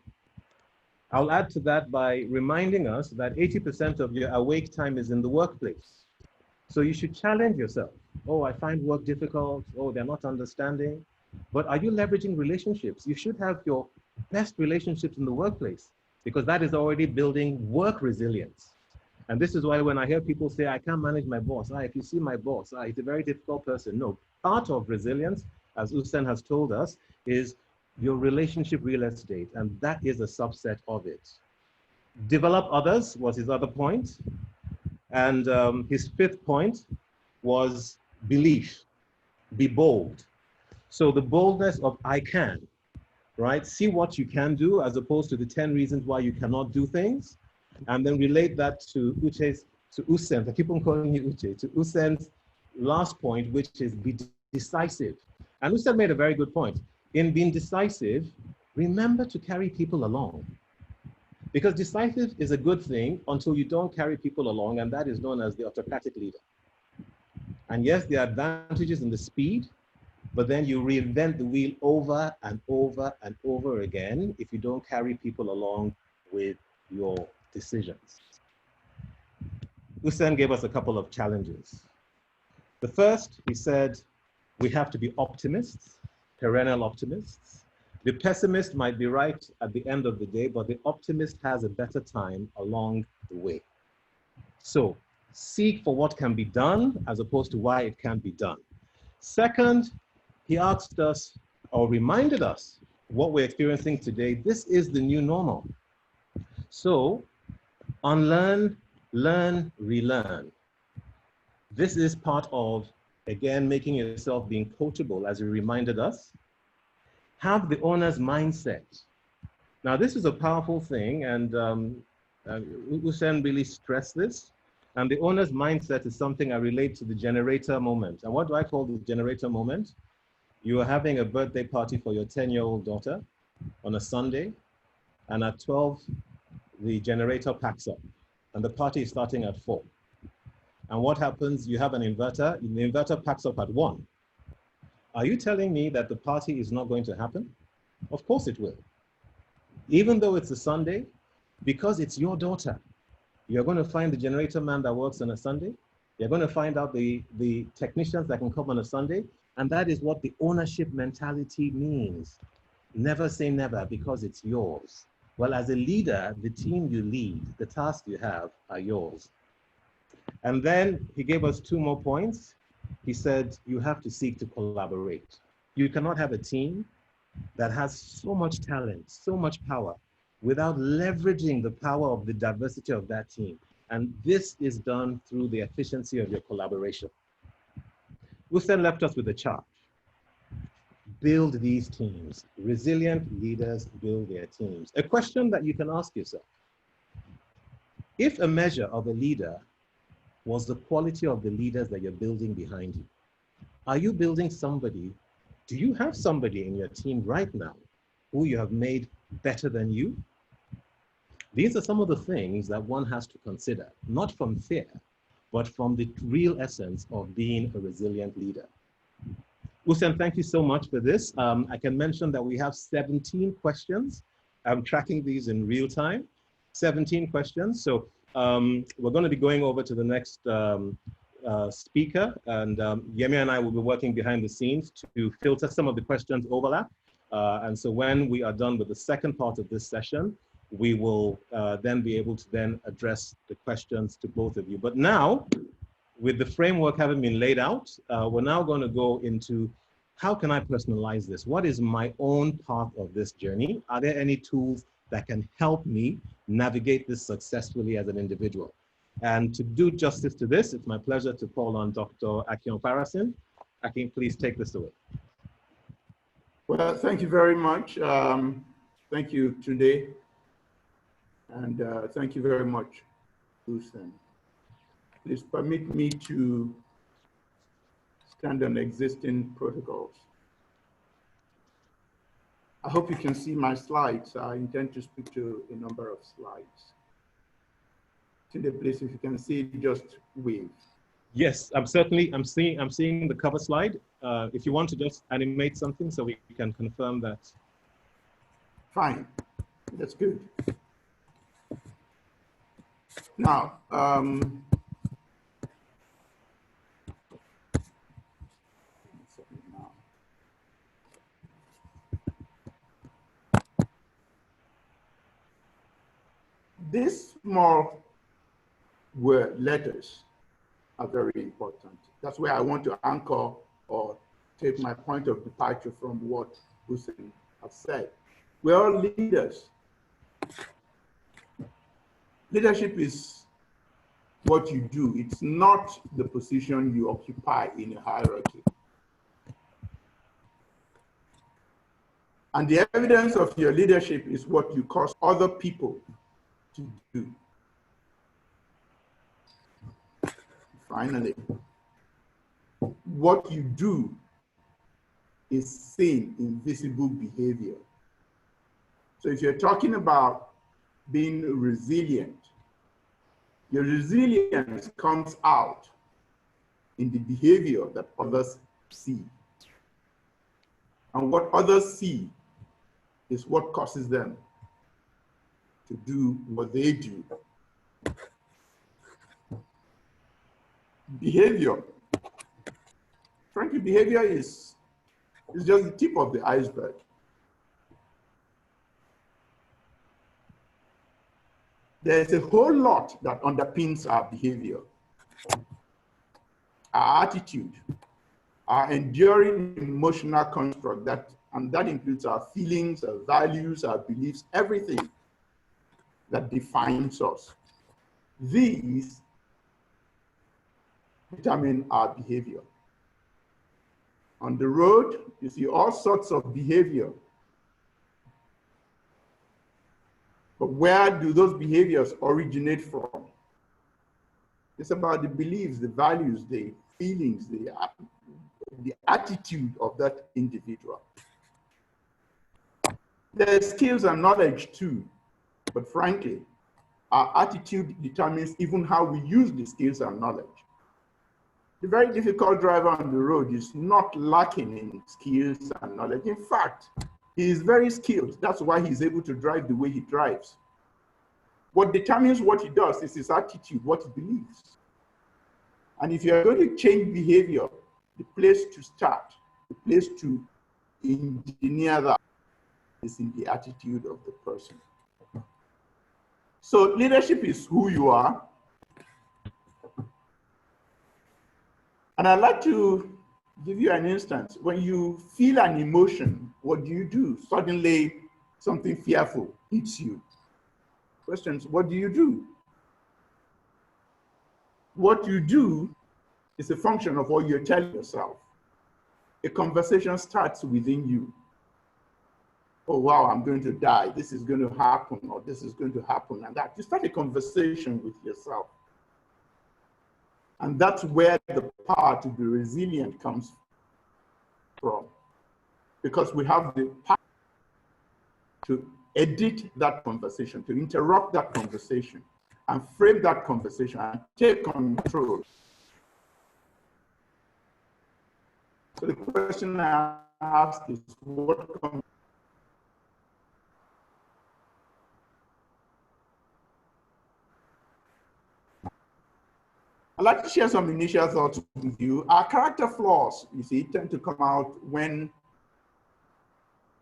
I'll add to that by reminding us that 80% of your awake time is in the workplace. So you should challenge yourself. Oh, I find work difficult. Oh, they're not understanding. But are you leveraging relationships? You should have your best relationships in the workplace, because that is already building work resilience. And this is why when I hear people say, I can't manage my boss, if you see my boss, he's a very difficult person. No, part of resilience, as Usen has told us, is your relationship real estate, and that is a subset of it. Develop others was his other point. And his fifth point was belief, be bold. So the boldness of I can, right? See what you can do as opposed to the 10 reasons why you cannot do things. And then relate that to Usen, I keep on calling you Uche, to Usen's last point, which is be decisive. And Usen made a very good point. In being decisive, remember to carry people along. Because decisive is a good thing until you don't carry people along, and that is known as the autocratic leader. And yes, there are advantages in the speed, but then you reinvent the wheel over and over and over again if you don't carry people along with your decisions. Usen gave us a couple of challenges. The first, he said, we have to be optimists, perennial optimists. The pessimist might be right at the end of the day, but the optimist has a better time along the way. So seek for what can be done as opposed to why it can't be done. Second, he asked us or reminded us what we're experiencing today. This is the new normal. So unlearn, learn, relearn. This is part of, again, making yourself being coachable, as he reminded us. Have the owner's mindset. Now, this is a powerful thing, and Usen really stressed this. And the owner's mindset is something I relate to the generator moment. And what do I call the generator moment? You are having a birthday party for your 10-year-old daughter on a Sunday, and at 12, the generator packs up, and the party is starting at 4. And what happens? You have an inverter, the inverter packs up at 1. Are you telling me that the party is not going to happen? Of course it will. Even though it's a Sunday, because it's your daughter, you're going to find the generator man that works on a Sunday. You're going to find out the technicians that can come on a Sunday. And that is what the ownership mentality means. Never say never, because it's yours. Well, as a leader, the team you lead, the tasks you have are yours. And then he gave us 2 more points. He said, you have to seek to collaborate. You cannot have a team that has so much talent, so much power, without leveraging the power of the diversity of that team. And this is done through the efficiency of your collaboration. Usen left us with a chart. Build these teams. Resilient leaders build their teams. A question that you can ask yourself. If a measure of a leader was the quality of the leaders that you're building behind you, are you building somebody? Do you have somebody in your team right now who you have made better than you? These are some of the things that one has to consider, not from fear, but from the real essence of being a resilient leader. Usen, thank you so much for this. I can mention that we have 17 questions. I'm tracking these in real time, 17 questions. So we're going to be going over to the next speaker, and Yemi and I will be working behind the scenes to filter some of the questions overlap. And so when we are done with the second part of this session, we will then be able to then address the questions to both of you. But now, with the framework having been laid out, we're now going to go into how can I personalize this? What is my own path of this journey? Are there any tools that can help me navigate this successfully as an individual? And to do justice to this, it's my pleasure to call on Dr. Akin Farasin. Akin, please take this away. Well, thank you very much. Thank you, Tunde. And thank you very much, Usen. Please permit me to stand on existing protocols. I hope you can see my slides. I intend to speak to a number of slides. Tunde, please, if you can see, just wave. Yes, I'm seeing the cover slide. If you want to just animate something so we can confirm that. Fine, that's good. Now, these small word letters are very important. That's where I want to anchor or take my point of departure from what Hussein has said. We're all leaders. Leadership is what you do. It's not the position you occupy in a hierarchy. And the evidence of your leadership is what you cause other people to do. Finally, what you do is seen in visible behavior. So if you're talking about being resilient, your resilience comes out in the behavior that others see. And what others see is what causes them to do what they do. Behavior. Frankly, behavior is just the tip of the iceberg. There's a whole lot that underpins our behavior. Our attitude, our enduring emotional construct, and that includes our feelings, our values, our beliefs, everything that defines us. These determine our behavior. On the road, you see all sorts of behavior. But where do those behaviors originate from? It's about the beliefs, the values, the feelings, the attitude of that individual. There's skills and knowledge too, but frankly, our attitude determines even how we use the skills and knowledge. The very difficult driver on the road is not lacking in skills and knowledge. In fact, he is very skilled. That's why he's able to drive the way he drives. What determines what he does is his attitude, what he believes. And if you're going to change behavior, the place to start, the place to engineer that is in the attitude of the person. So leadership is who you are. And I'd like to give you an instance. When you feel an emotion, what do? Suddenly something fearful hits you. Questions, what do? What you do is a function of what you're telling yourself. A conversation starts within you. Oh, wow, I'm going to die. This is going to happen, or this is going to happen, and that. You start a conversation with yourself. And that's where the power to be resilient comes from. Because we have the power to edit that conversation, to interrupt that conversation, and frame that conversation, and take control. So the question I ask is, what comes? I'd like to share some initial thoughts with you. Our character flaws, you see, tend to come out when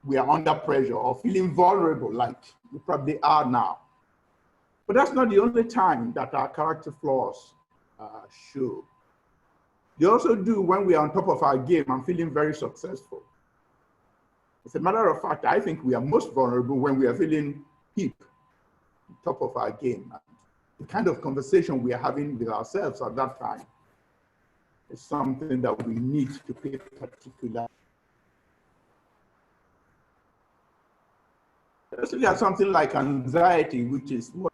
we are under pressure or feeling vulnerable, like we probably are now. But that's not the only time that our character flaws show. They also do when we are on top of our game and feeling very successful. As a matter of fact, I think we are most vulnerable when we are feeling peak, on top of our game. The kind of conversation we are having with ourselves at that time is something that we need to pay particular. Let's look at something like anxiety, which is what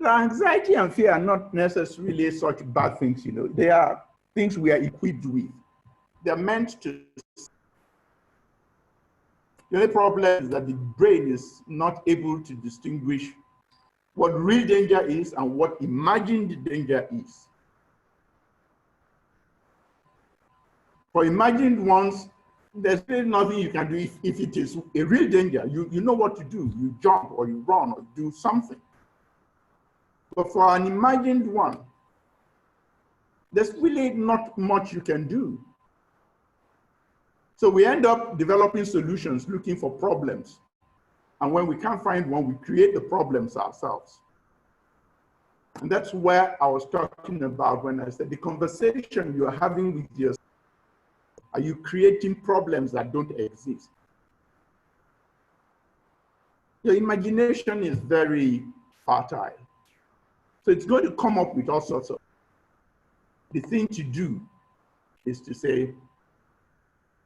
anxiety and fear are not necessarily such bad things, you know. They are things we are equipped with. They're meant to. The only problem is that the brain is not able to distinguish what real danger is and what imagined danger is. For imagined ones, there's really nothing you can do if it is a real danger. You know what to do. You jump or you run or do something. But for an imagined one, there's really not much you can do. So we end up developing solutions, looking for problems. And when we can't find one, we create the problems ourselves. And that's where I was talking about when I said the conversation you're having with yourself, are you creating problems that don't exist? Your imagination is very fertile. So it's going to come up with all sorts of. The thing to do is to say,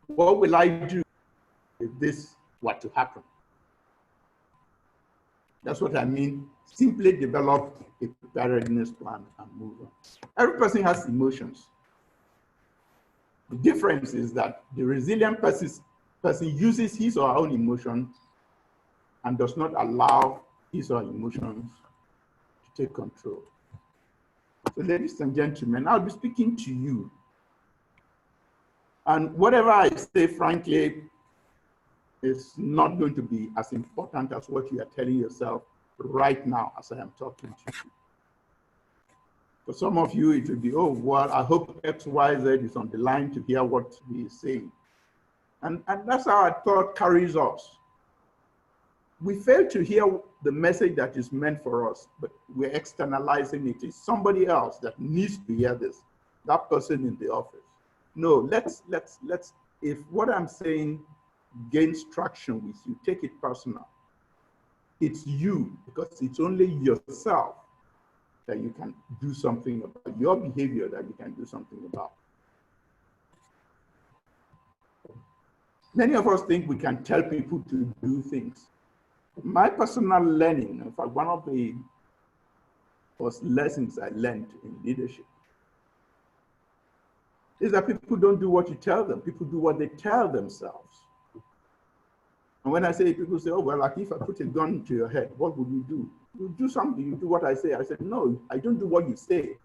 what will I do if this were to happen? That's what I mean. Simply develop a preparedness plan and move on. Every person has emotions. The difference is that the resilient person uses his or her own emotion and does not allow his or her emotions to take control. So ladies and gentlemen, I'll be speaking to you. And whatever I say, frankly, is not going to be as important as what you are telling yourself right now as I am talking to you. For some of you, it will be, oh, well, I hope XYZ is on the line to hear what he is saying. And that's how our thought carries us. We fail to hear the message that is meant for us, but we're externalizing it. It's somebody else that needs to hear this, that person in the office. No, let's, if what I'm saying gains traction with you, take it personal. It's you, because it's only yourself that you can do something about, your behavior that you can do something about. Many of us think we can tell people to do things. My personal learning, in fact, one of the first lessons I learned in leadership is that people don't do what you tell them, people do what they tell themselves. And when I say, people say, oh, well, like if I put a gun to your head, what would you do? You do something, you do what I say. I said, no, I don't do what you say.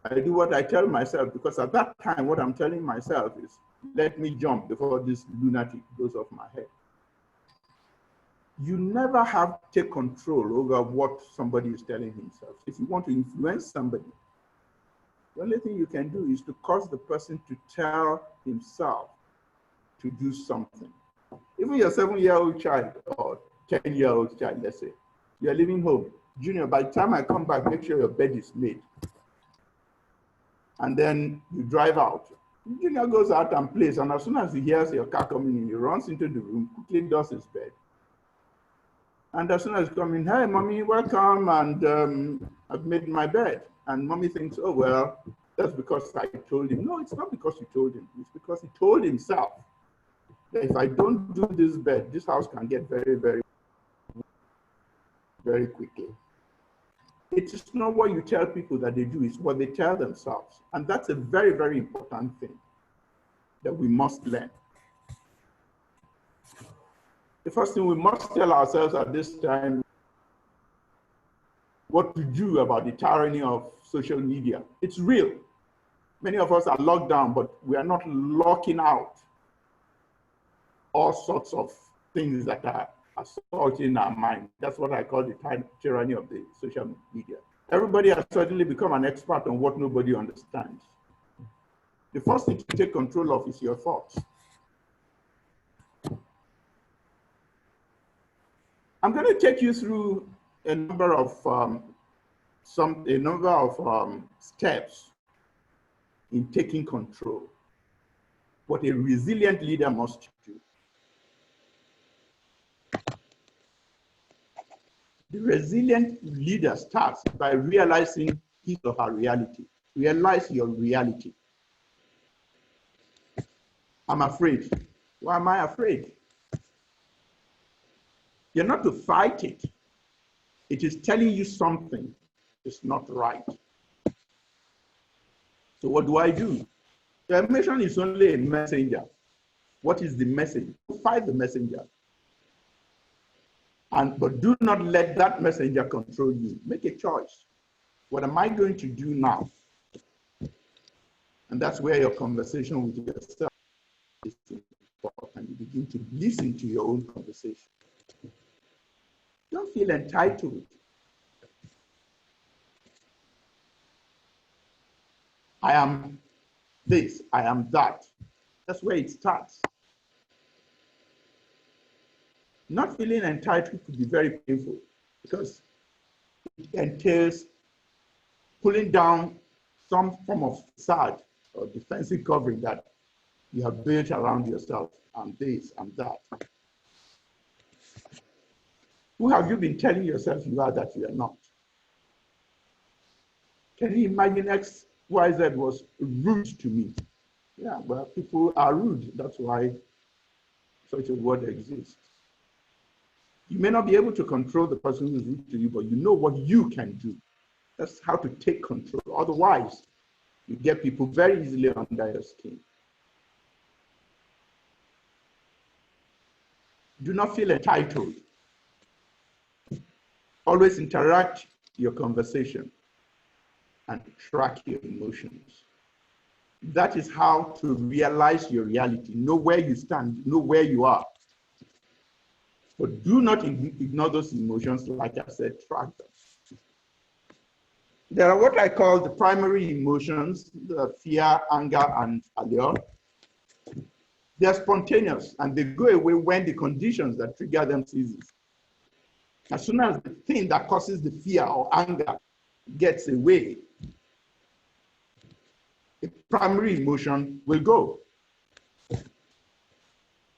I do what I tell myself, because at that time, what I'm telling myself is, let me jump before this lunatic goes off my head. You never have to take control over what somebody is telling himself. If you want to influence somebody, the only thing you can do is to cause the person to tell himself to do something. Even your 7-year-old child or 10-year-old child, let's say, you're leaving home. Junior, by the time I come back, make sure your bed is made. And then you drive out. Junior goes out and plays, and as soon as he hears your car coming in, he runs into the room, quickly does his bed. And as soon as he's coming, hey, mommy, welcome, and I've made my bed. And mommy thinks, oh, well, that's because I told him. No, it's not because you told him. It's because he told himself that if I don't do this bed, this house can get very, very, very quickly. It is not what you tell people that they do, it's what they tell themselves. And that's a very, very important thing that we must learn. The first thing we must tell ourselves at this time, what to do about the tyranny of social media. It's real. Many of us are locked down, but we are not locking out all sorts of things that are assaulting our mind. That's what I call the tyranny of the social media. Everybody has suddenly become an expert on what nobody understands. The first thing to take control of is your thoughts. I'm going to take you through a number of steps in taking control. What a resilient leader must do. The resilient leader starts by realizing his or her reality. Realize your reality. I'm afraid. Why am I afraid? You're not to fight it. It is telling you something is not right. So what do? The emotion is only a messenger. What is the message? Fight the messenger. But do not let that messenger control you. Make a choice. What am I going to do now? And that's where your conversation with yourself is important. You begin to listen to your own conversation. Don't feel entitled. I am this, I am that. That's where it starts. Not feeling entitled could be very painful because it entails pulling down some form of facade or defensive covering that you have built around yourself and this and that. Who have you been telling yourself you are that you are not? Can you imagine XYZ was rude to me? Yeah, well, people are rude. That's why such a word exists. You may not be able to control the person who is rude to you, but you know what you can do. That's how to take control. Otherwise, you get people very easily under your skin. Do not feel entitled. Always interact your conversation and track your emotions. That is how to realize your reality. Know where you stand, know where you are. But do not ignore those emotions, like I said, track them. There are what I call the primary emotions, the fear, anger, and allure. They're spontaneous and they go away when the conditions that trigger them ceases. As soon as the thing that causes the fear or anger gets away, the primary emotion will go.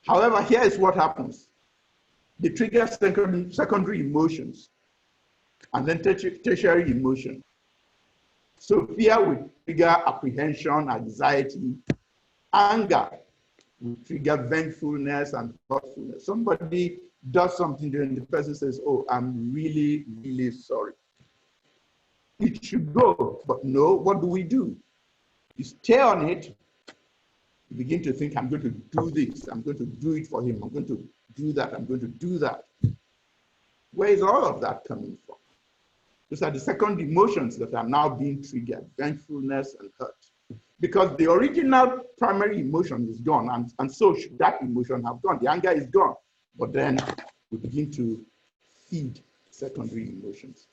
However, here is what happens. They trigger secondary emotions and then tertiary emotion. So fear will trigger apprehension, anxiety. Anger will trigger vengefulness and thoughtfulness. Somebody does something and the person says, oh, I'm really, really sorry. It should go, but no, what do? You stay on it, you begin to think, I'm going to do this, I'm going to do it for him, I'm going to do that, I'm going to do that. Where is all of that coming from? Those are the second emotions that are now being triggered, vengefulness and hurt. Because the original primary emotion is gone, and so should that emotion have gone. The anger is gone, but then we begin to feed secondary emotions.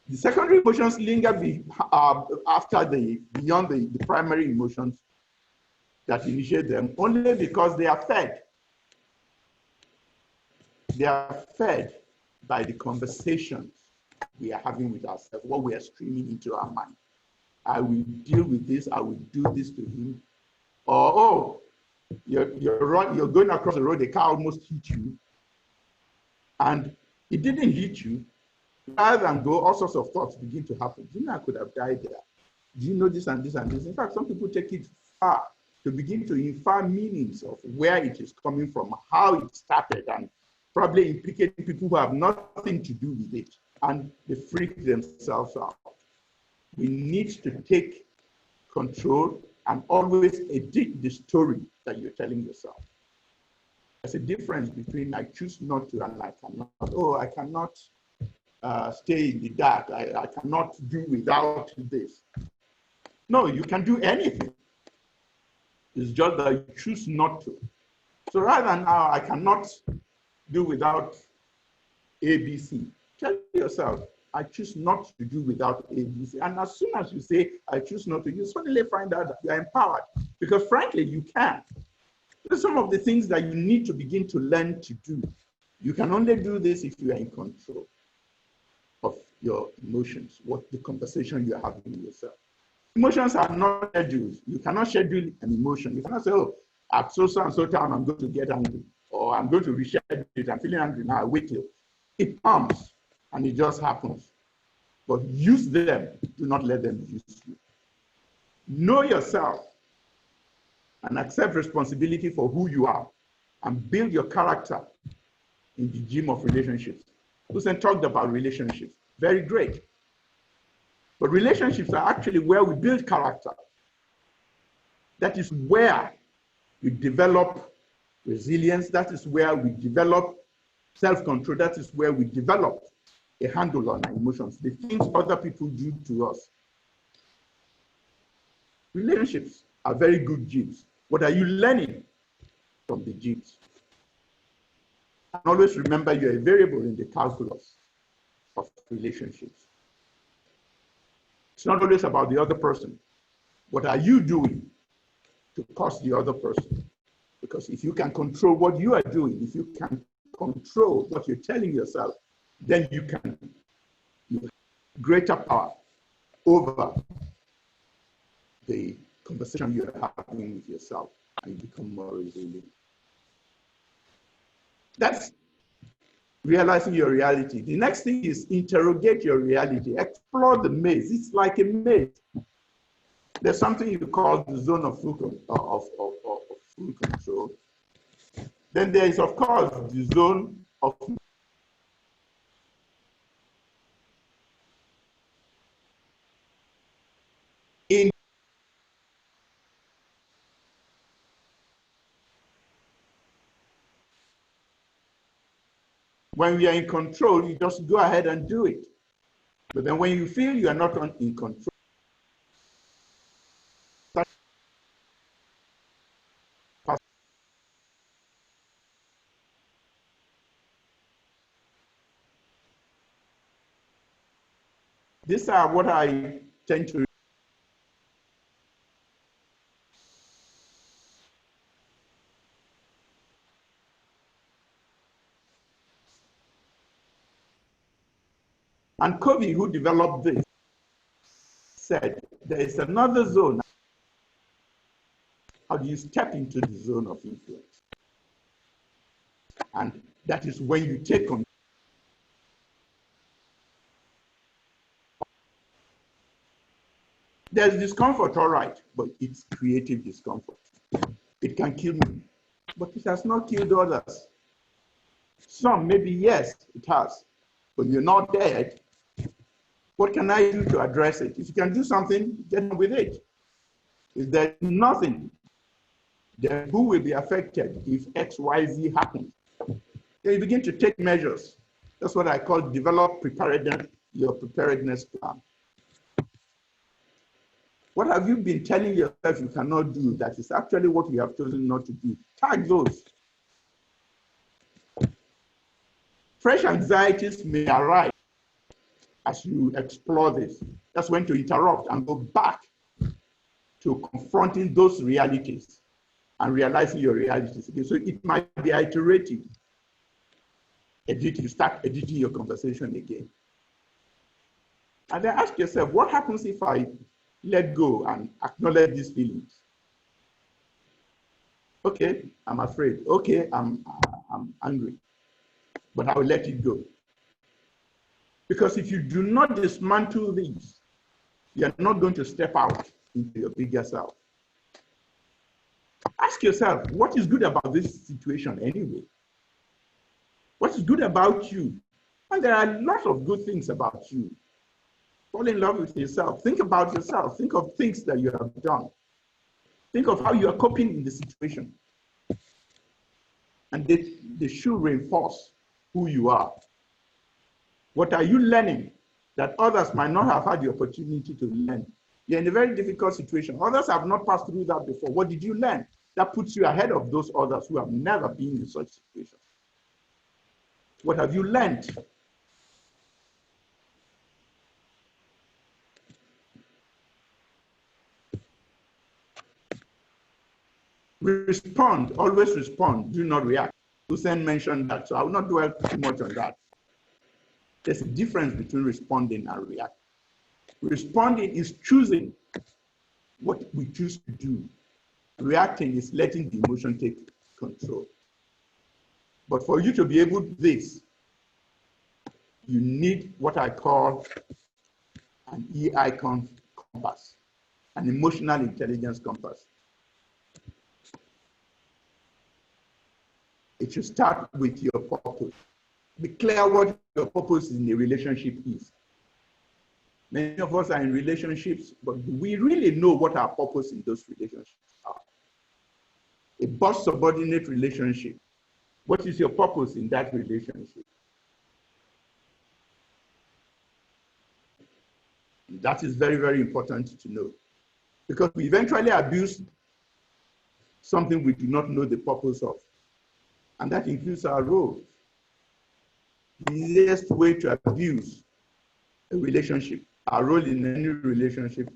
The secondary emotions linger beyond the primary emotions that initiate them only because they are fed. They are fed by the conversations we are having with ourselves, what we are streaming into our mind. I will deal with this, I will do this to him. Or, oh, you're going across the road, a car almost hit you, and it didn't hit you. Rather than go, all sorts of thoughts begin to happen. Do you know I could have died there? Do you know this and this and this? In fact, some people take it far to begin to infer meanings of where it is coming from, how it started, and probably implicating people who have nothing to do with it, and they freak themselves out. We need to take control and always edit the story that you're telling yourself. There's a difference between I choose not to and I cannot. Oh, I cannot stay in the dark. I cannot do without this. No, you can do anything. It's just that you choose not to. So rather than now, I cannot do without ABC. Tell yourself, I choose not to do without ABC. And as soon as you say, I choose not to, you suddenly find out that you're empowered. Because frankly, you can. These are some of the things that you need to begin to learn to do. You can only do this if you are in control of your emotions, what the conversation you're having with yourself. Emotions are not schedules. You cannot schedule an emotion. You cannot say, oh, at so and so time, I'm going to get angry, or I'm going to reschedule it. I'm feeling angry now, wait till. It comes, and it just happens. But use them, do not let them use you. Know yourself and accept responsibility for who you are and build your character in the gym of relationships. Hussein talked about relationships. Very great. But relationships are actually where we build character. That is where we develop resilience. That is where we develop self-control. That is where we develop a handle on our emotions, the things other people do to us. Relationships are very good gyms. What are you learning from the gyms? And always remember you're a variable in the calculus of relationships. It's not always about the other person. What are you doing to cause the other person Because if you can control what you are doing, if you can control what you're telling yourself, then you have greater power over the conversation you're having with yourself, and you become more resilient. That's realizing your reality. The next thing is interrogate your reality. Explore the maze. It's like a maze. There's something you call the zone of full control. Then there is, of course, the zone of in when we are in control, you just go ahead and do it. But then when you feel you are not in control, these are what I tend to. And Covey, who developed this, said there is another zone. How do you step into the zone of influence? And that is when you take on. There's discomfort, all right, but it's creative discomfort. It can kill me, but it has not killed others. Some, maybe yes, it has, but you're not dead. What can I do to address it? If you can do something, get on with it. If there's nothing, then who will be affected if X, Y, Z happens? Then you begin to take measures. That's what I call develop preparedness, your preparedness plan. What have you been telling yourself you cannot do that is actually what you have chosen not to do? Tag those. Fresh anxieties may arise as you explore this. That's when to interrupt and go back to confronting those realities and realizing your realities. Okay, so it might be iterative. You start editing your conversation again. And then ask yourself, what happens if I let go and acknowledge these feelings? Okay, I'm afraid. Okay, I'm angry, but I will let it go. Because if you do not dismantle these, you're not going to step out into your bigger self. Ask yourself, what is good about this situation anyway? What is good about you? And there are lots of good things about you. Fall in love with yourself. Think about yourself. Think of things that you have done. Think of how you are coping in the situation. And they should reinforce who you are. What are you learning that others might not have had the opportunity to learn? You're in a very difficult situation. Others have not passed through that before. What did you learn? That puts you ahead of those others who have never been in such situations. What have you learned? Respond, always respond, do not react. Hussein mentioned that, so I will not dwell too much on that. There's a difference between responding and reacting. Responding is choosing what we choose to do. Reacting is letting the emotion take control. But for you to be able to do this, you need what I call an EI compass, an emotional intelligence compass. It should start with your purpose. Be clear what your purpose in a relationship is. Many of us are in relationships, but we really know what our purpose in those relationships are. A boss subordinate relationship. What is your purpose in that relationship? That is very, very important to know, because we eventually abuse something we do not know the purpose of, and that includes our roles. The easiest way to abuse a relationship, our role in any relationship,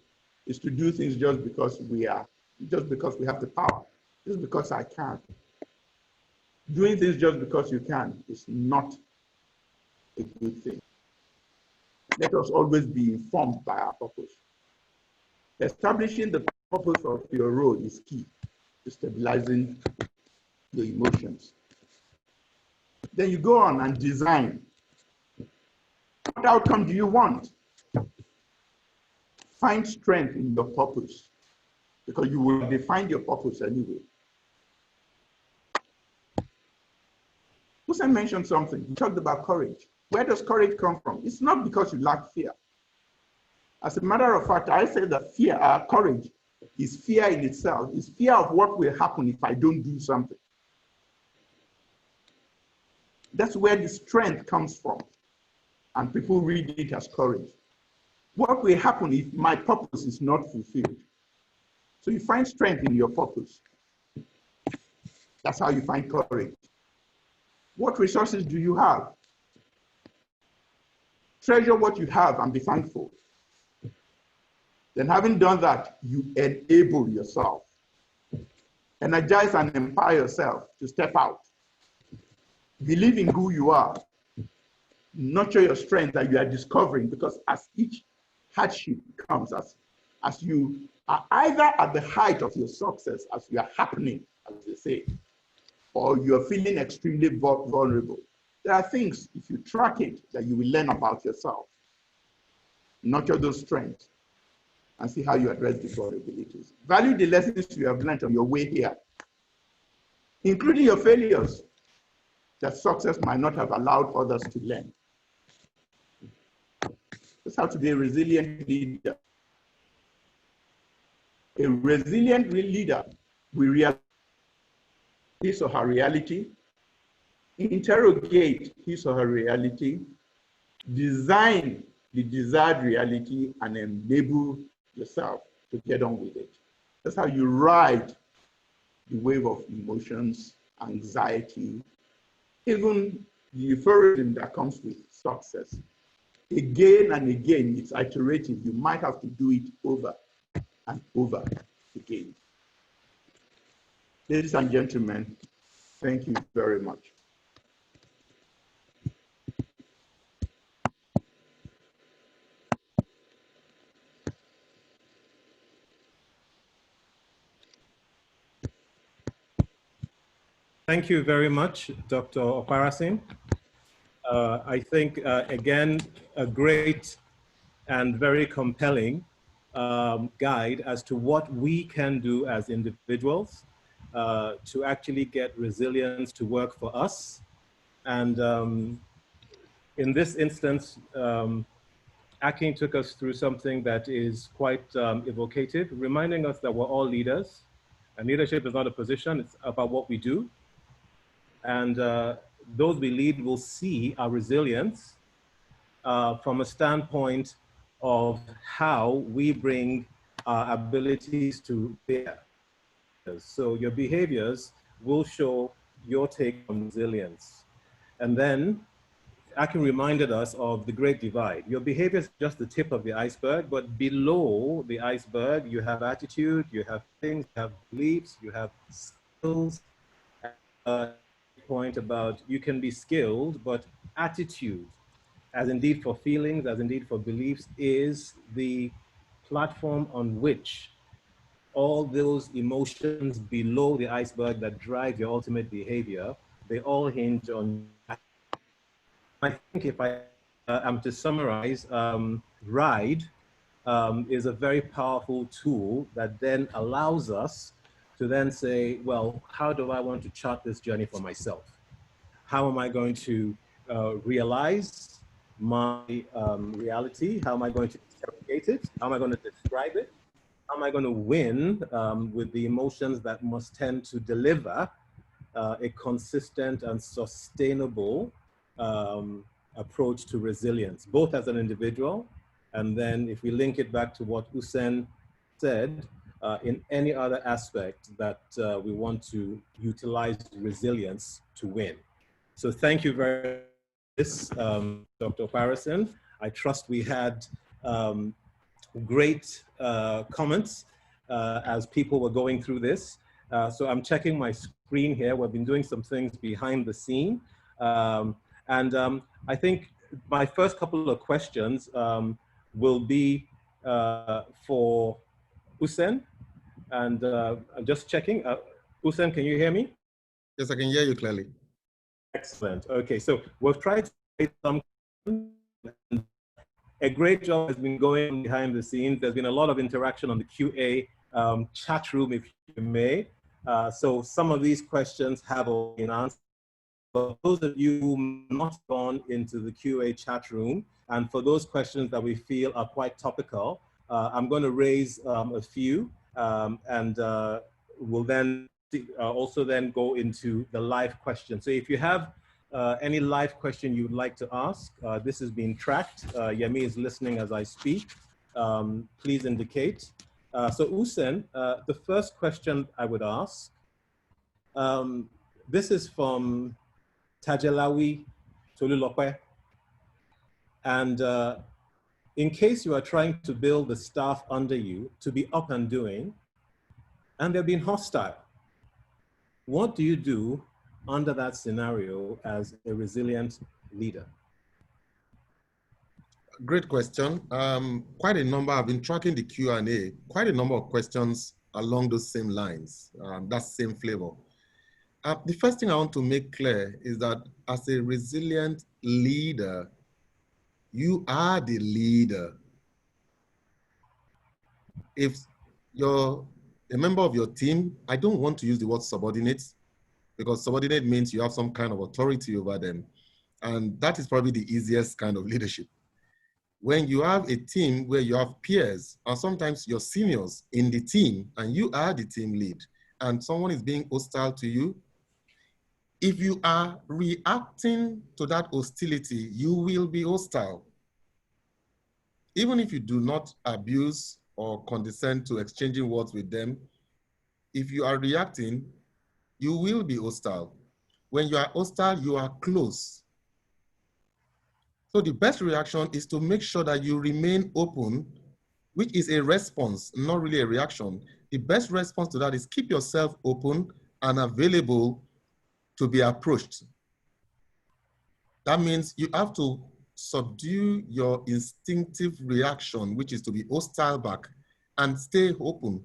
is to do things just because we have the power. just because I can. Doing things just because you can is not a good thing. Let us always be informed by our purpose. Establishing the purpose of your role is key to stabilizing your emotions. Then you go on and design. What outcome do you want? Find strength in your purpose, because you will define your purpose anyway. Hussein mentioned something. He talked about courage. Where does courage come from? It's not because you lack fear. As a matter of fact, I say that courage is fear in itself. It's fear of what will happen if I don't do something. That's where the strength comes from. And people read it as courage. What will happen if my purpose is not fulfilled? So you find strength in your purpose. That's how you find courage. What resources do you have? Treasure what you have and be thankful. Then having done that, you enable yourself. Energize and empower yourself to step out. Believe in who you are. Nurture your strength that you are discovering, because as each hardship comes, as you are either at the height of your success, as you are happening, as they say, or you're feeling extremely vulnerable, there are things, if you track it, that you will learn about yourself. Nurture those strengths and see how you address the vulnerabilities. Value the lessons you have learned on your way here, including your failures that success might not have allowed others to learn. That's how to be a resilient leader. A resilient leader will realize his or her reality, interrogate his or her reality, design the desired reality, and enable yourself to get on with it. That's how you ride the wave of emotions, anxiety, even the euphoria that comes with success. Again and again, it's iterative. You might have to do it over and over again. Ladies and gentlemen, thank you very much. Thank you very much, Dr. Oparasin. I think, again, a great and very compelling guide as to what we can do as individuals to actually get resilience to work for us. And in this instance, Akin took us through something that is quite evocative, reminding us that we're all leaders. And leadership is not a position, it's about what we do. And those we lead will see our resilience from a standpoint of how we bring our abilities to bear. So your behaviors will show your take on resilience. And then Akin reminded us of the great divide. Your behavior is just the tip of the iceberg, but below the iceberg, you have attitude, you have things, you have beliefs, you have skills. Point about you can be skilled, but attitude, as indeed for feelings, as indeed for beliefs, is the platform on which all those emotions below the iceberg that drive your ultimate behavior, they all hinge on. I think if I am to summarize, RIDE is a very powerful tool that then allows us to then say, well, how do I want to chart this journey for myself? How am I going to realize my reality? How am I going to interrogate it? How am I going to describe it? How am I going to win with the emotions that must tend to deliver a consistent and sustainable approach to resilience, both as an individual, and then if we link it back to what Hussein said, in any other aspect that we want to utilize resilience to win. So thank you very much, Dr. Oparasin. I trust we had great comments as people were going through this. So I'm checking my screen here. We've been doing some things behind the scene. I think my first couple of questions will be for Hussein. And I'm just checking. Hussein, can you hear me? Yes, I can hear you clearly. Excellent. Okay, so we've tried to create some. A great job has been going behind the scenes. There's been a lot of interaction on the QA chat room, if you may. So some of these questions have been answered. For those of you who have not gone into the QA chat room, and for those questions that we feel are quite topical, I'm going to raise a few, and we'll then also then go into the live question. So if you have any live question you'd like to ask, this is being tracked. Yemi is listening as I speak. Please indicate. So Hussein, the first question I would ask, this is from Tajelawi Tolulope. And in case you are trying to build the staff under you to be up and doing, and they're being hostile, what do you do under that scenario as a resilient leader? Great question. Quite a number, I've been tracking the Q&A, quite a number of questions along those same lines, that same flavor. The first thing I want to make clear is that as a resilient leader, you are the leader. If you're a member of your team, I don't want to use the word subordinate, because subordinate means you have some kind of authority over them. And that is probably the easiest kind of leadership. When you have a team where you have peers, or sometimes your seniors in the team, and you are the team lead, and someone is being hostile to you, if you are reacting to that hostility, you will be hostile. Even if you do not abuse or condescend to exchanging words with them, if you are reacting, you will be hostile. When you are hostile, you are close. So the best reaction is to make sure that you remain open, which is a response, not really a reaction. The best response to that is keep yourself open and available to be approached. That means you have to subdue your instinctive reaction, which is to be hostile back, and stay open.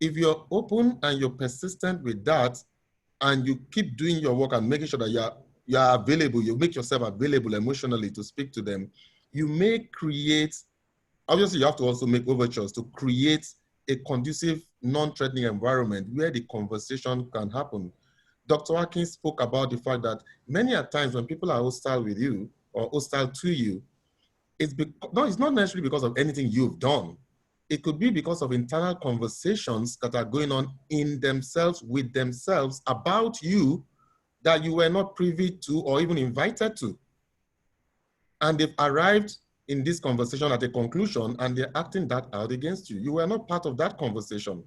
If you're open and you're persistent with that, and you keep doing your work and making sure that you are available, you make yourself available emotionally to speak to them, you may create, obviously you have to also make overtures to create a conducive, non-threatening environment where the conversation can happen. Dr. Atkins spoke about the fact that many a times when people are hostile with you or hostile to you, it's not necessarily because of anything you've done. It could be because of internal conversations that are going on in themselves, with themselves, about you that you were not privy to or even invited to. And they've arrived in this conversation at a conclusion and they're acting that out against you. You were not part of that conversation.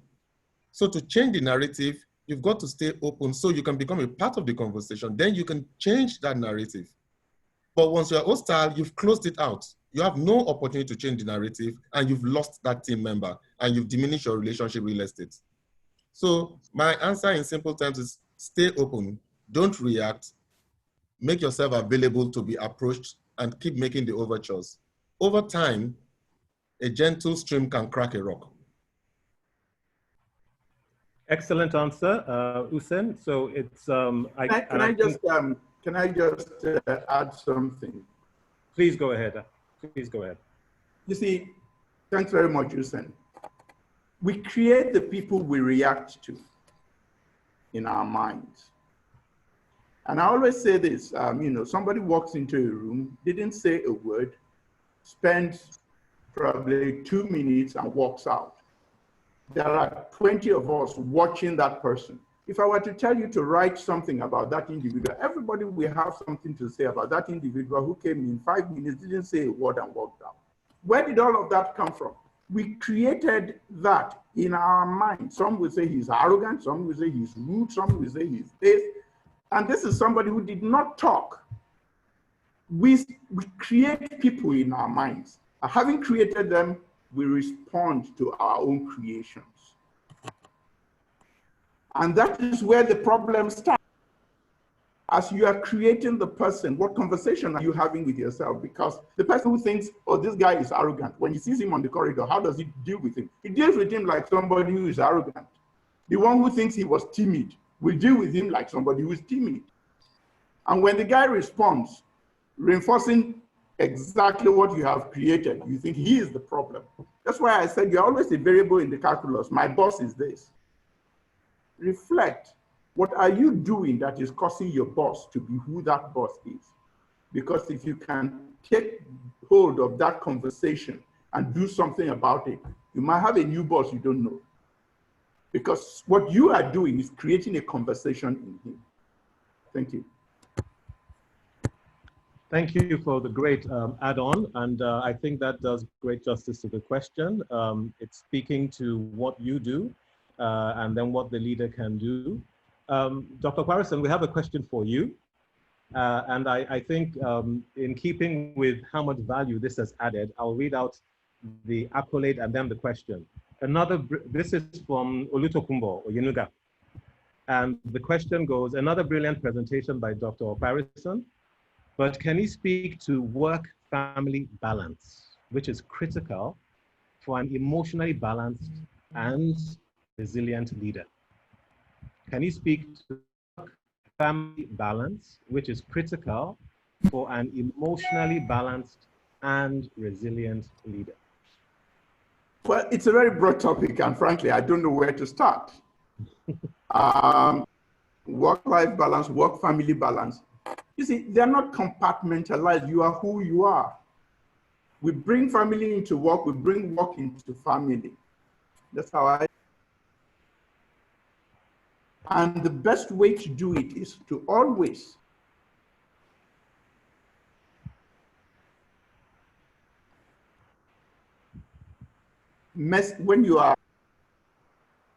So to change the narrative, you've got to stay open so you can become a part of the conversation. Then you can change that narrative. But once you're hostile, you've closed it out. You have no opportunity to change the narrative and you've lost that team member and you've diminished your relationship real estate. So my answer in simple terms is stay open, don't react, make yourself available to be approached and keep making the overtures. Over time, a gentle stream can crack a rock. Excellent answer, Hussein. So it's Can I just add something? Please go ahead. Please go ahead. You see, thanks very much, Hussein. We create the people we react to in our minds. And I always say this, somebody walks into a room, didn't say a word, spends probably 2 minutes and walks out. There are 20 of us watching that person. If I were to tell you to write something about that individual, everybody will have something to say about that individual who came in 5 minutes, didn't say a word and walked out. Where did all of that come from? We created that in our mind. Some will say he's arrogant, some will say he's rude, some will say he's this. And this is somebody who did not talk. We create people in our minds. And having created them, we respond to our own creations. And that is where the problem starts. As you are creating the person, what conversation are you having with yourself? Because the person who thinks, oh, this guy is arrogant, when he sees him on the corridor, how does he deal with him? He deals with him like somebody who is arrogant. The one who thinks he was timid will deal with him like somebody who is timid. And when the guy responds, reinforcing exactly what you have created, you think he is the problem. That's why I said you're always a variable in the calculus. My boss is this. Reflect. What are you doing that is causing your boss to be who that boss is? Because if you can take hold of that conversation and do something about it, you might have a new boss you don't know. Because what you are doing is creating a conversation in him. Thank you. Thank you for the great add-on, and I think that does great justice to the question. It's speaking to what you do and then what the leader can do. Dr. Harrison, we have a question for you. And I think in keeping with how much value this has added, I'll read out the accolade and then the question. This is from Olutokumbo Oyenuga. And the question goes, another brilliant presentation by Dr. Harrison, but can you speak to work-family balance, which is critical for an emotionally balanced and resilient leader? Can you speak to family balance, which is critical for an emotionally balanced and resilient leader? Well, it's a very broad topic, and frankly, I don't know where to start. Work-life balance, work-family balance. You see, they're not compartmentalized. You are who you are. We bring family into work, we bring work into family. That's how I. And the best way to do it is to always when you are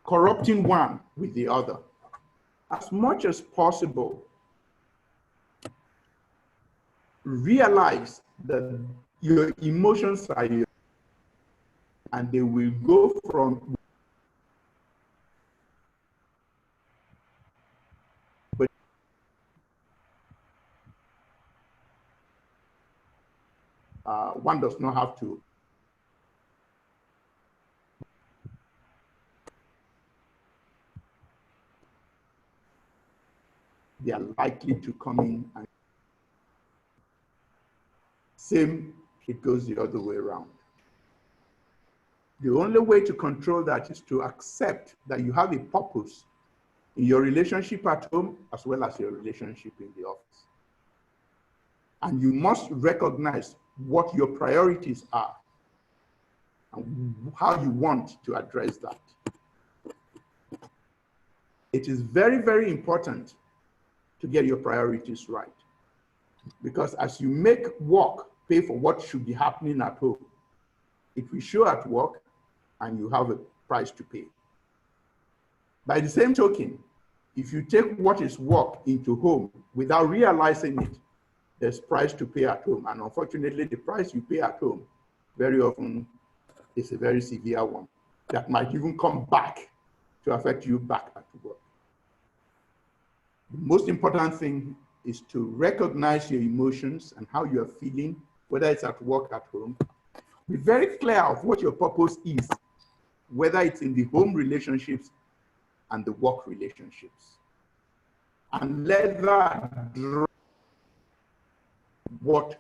corrupting one with the other, as much as possible, realize that your emotions are yours, and they will go from one does not have to. They are likely to come in, and same, it goes the other way around. The only way to control that is to accept that you have a purpose in your relationship at home as well as your relationship in the office. And you must recognize what your priorities are and how you want to address that. It is very, very important to get your priorities right. Because as you make work pay for what should be happening at home, it will show at work and you have a price to pay. By the same token, if you take what is work into home without realizing it, there's price to pay at home. And unfortunately, the price you pay at home very often is a very severe one that might even come back to affect you back at work. The most important thing is to recognize your emotions and how you're feeling, whether it's at work, at home. Be very clear of what your purpose is, whether it's in the home relationships and the work relationships. And let that drive what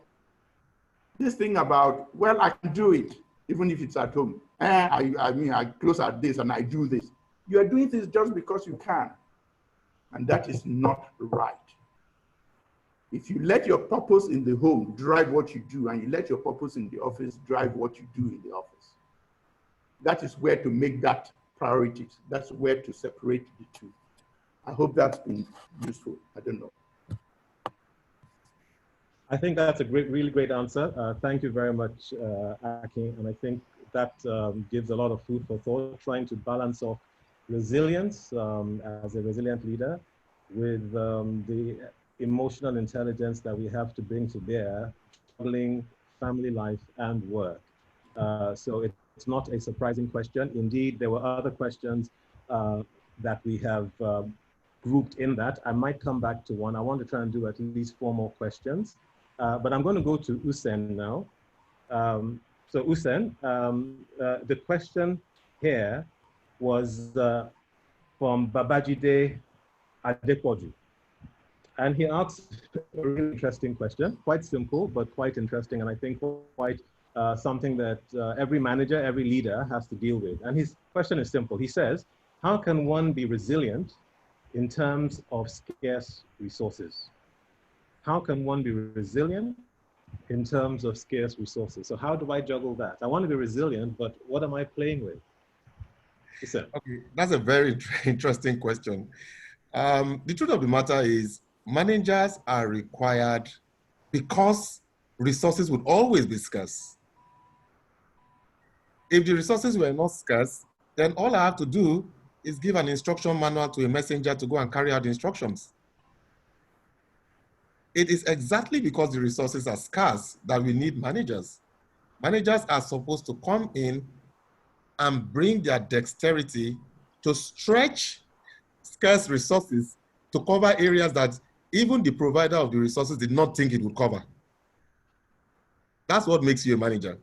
this thing about, well, I can do it, even if it's at home. I close at this and I do this. You are doing this just because you can. And that is not right. If you let your purpose in the home drive what you do, and you let your purpose in the office drive what you do in the office, that is where to make that priorities. That's where to separate the two. I hope that's been useful. I don't know. I think that's a really great answer. Thank you very much, Aki. And I think that gives a lot of food for thought, trying to balance off resilience as a resilient leader with the emotional intelligence that we have to bring to bear, juggling family life and work. So it's not a surprising question. Indeed, there were other questions that we have grouped in that. I might come back to one. I want to try and do at least 4 more questions. But I'm going to go to Usen now. So Usen, the question here was from Babajide Adepoju. And he asked a really interesting question, quite simple, but quite interesting, and I think quite something that every manager, every leader has to deal with. And his question is simple. He says, how can one be resilient in terms of scarce resources? How can one be resilient in terms of scarce resources? So how do I juggle that? I want to be resilient, but what am I playing with? Okay, that's a very interesting question. The truth of the matter is managers are required because resources would always be scarce. If the resources were not scarce, then all I have to do is give an instruction manual to a messenger to go and carry out the instructions. It is exactly because the resources are scarce that we need managers. Managers are supposed to come in and bring their dexterity to stretch scarce resources to cover areas that even the provider of the resources did not think it would cover. That's what makes you a manager.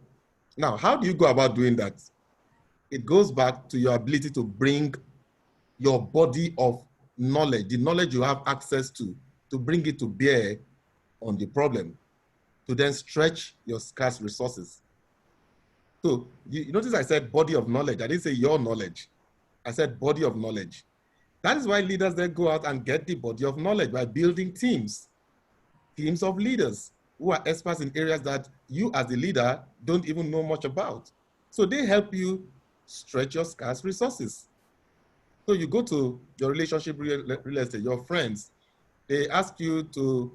Now, how do you go about doing that? It goes back to your ability to bring your body of knowledge, the knowledge you have access to bring it to bear on the problem, to then stretch your scarce resources. So you notice I said body of knowledge. I didn't say your knowledge. I said body of knowledge. That is why leaders then go out and get the body of knowledge by building teams of leaders who are experts in areas that you as a leader don't even know much about. So they help you stretch your scarce resources. So you go to your relationship real estate, your friends, they ask you to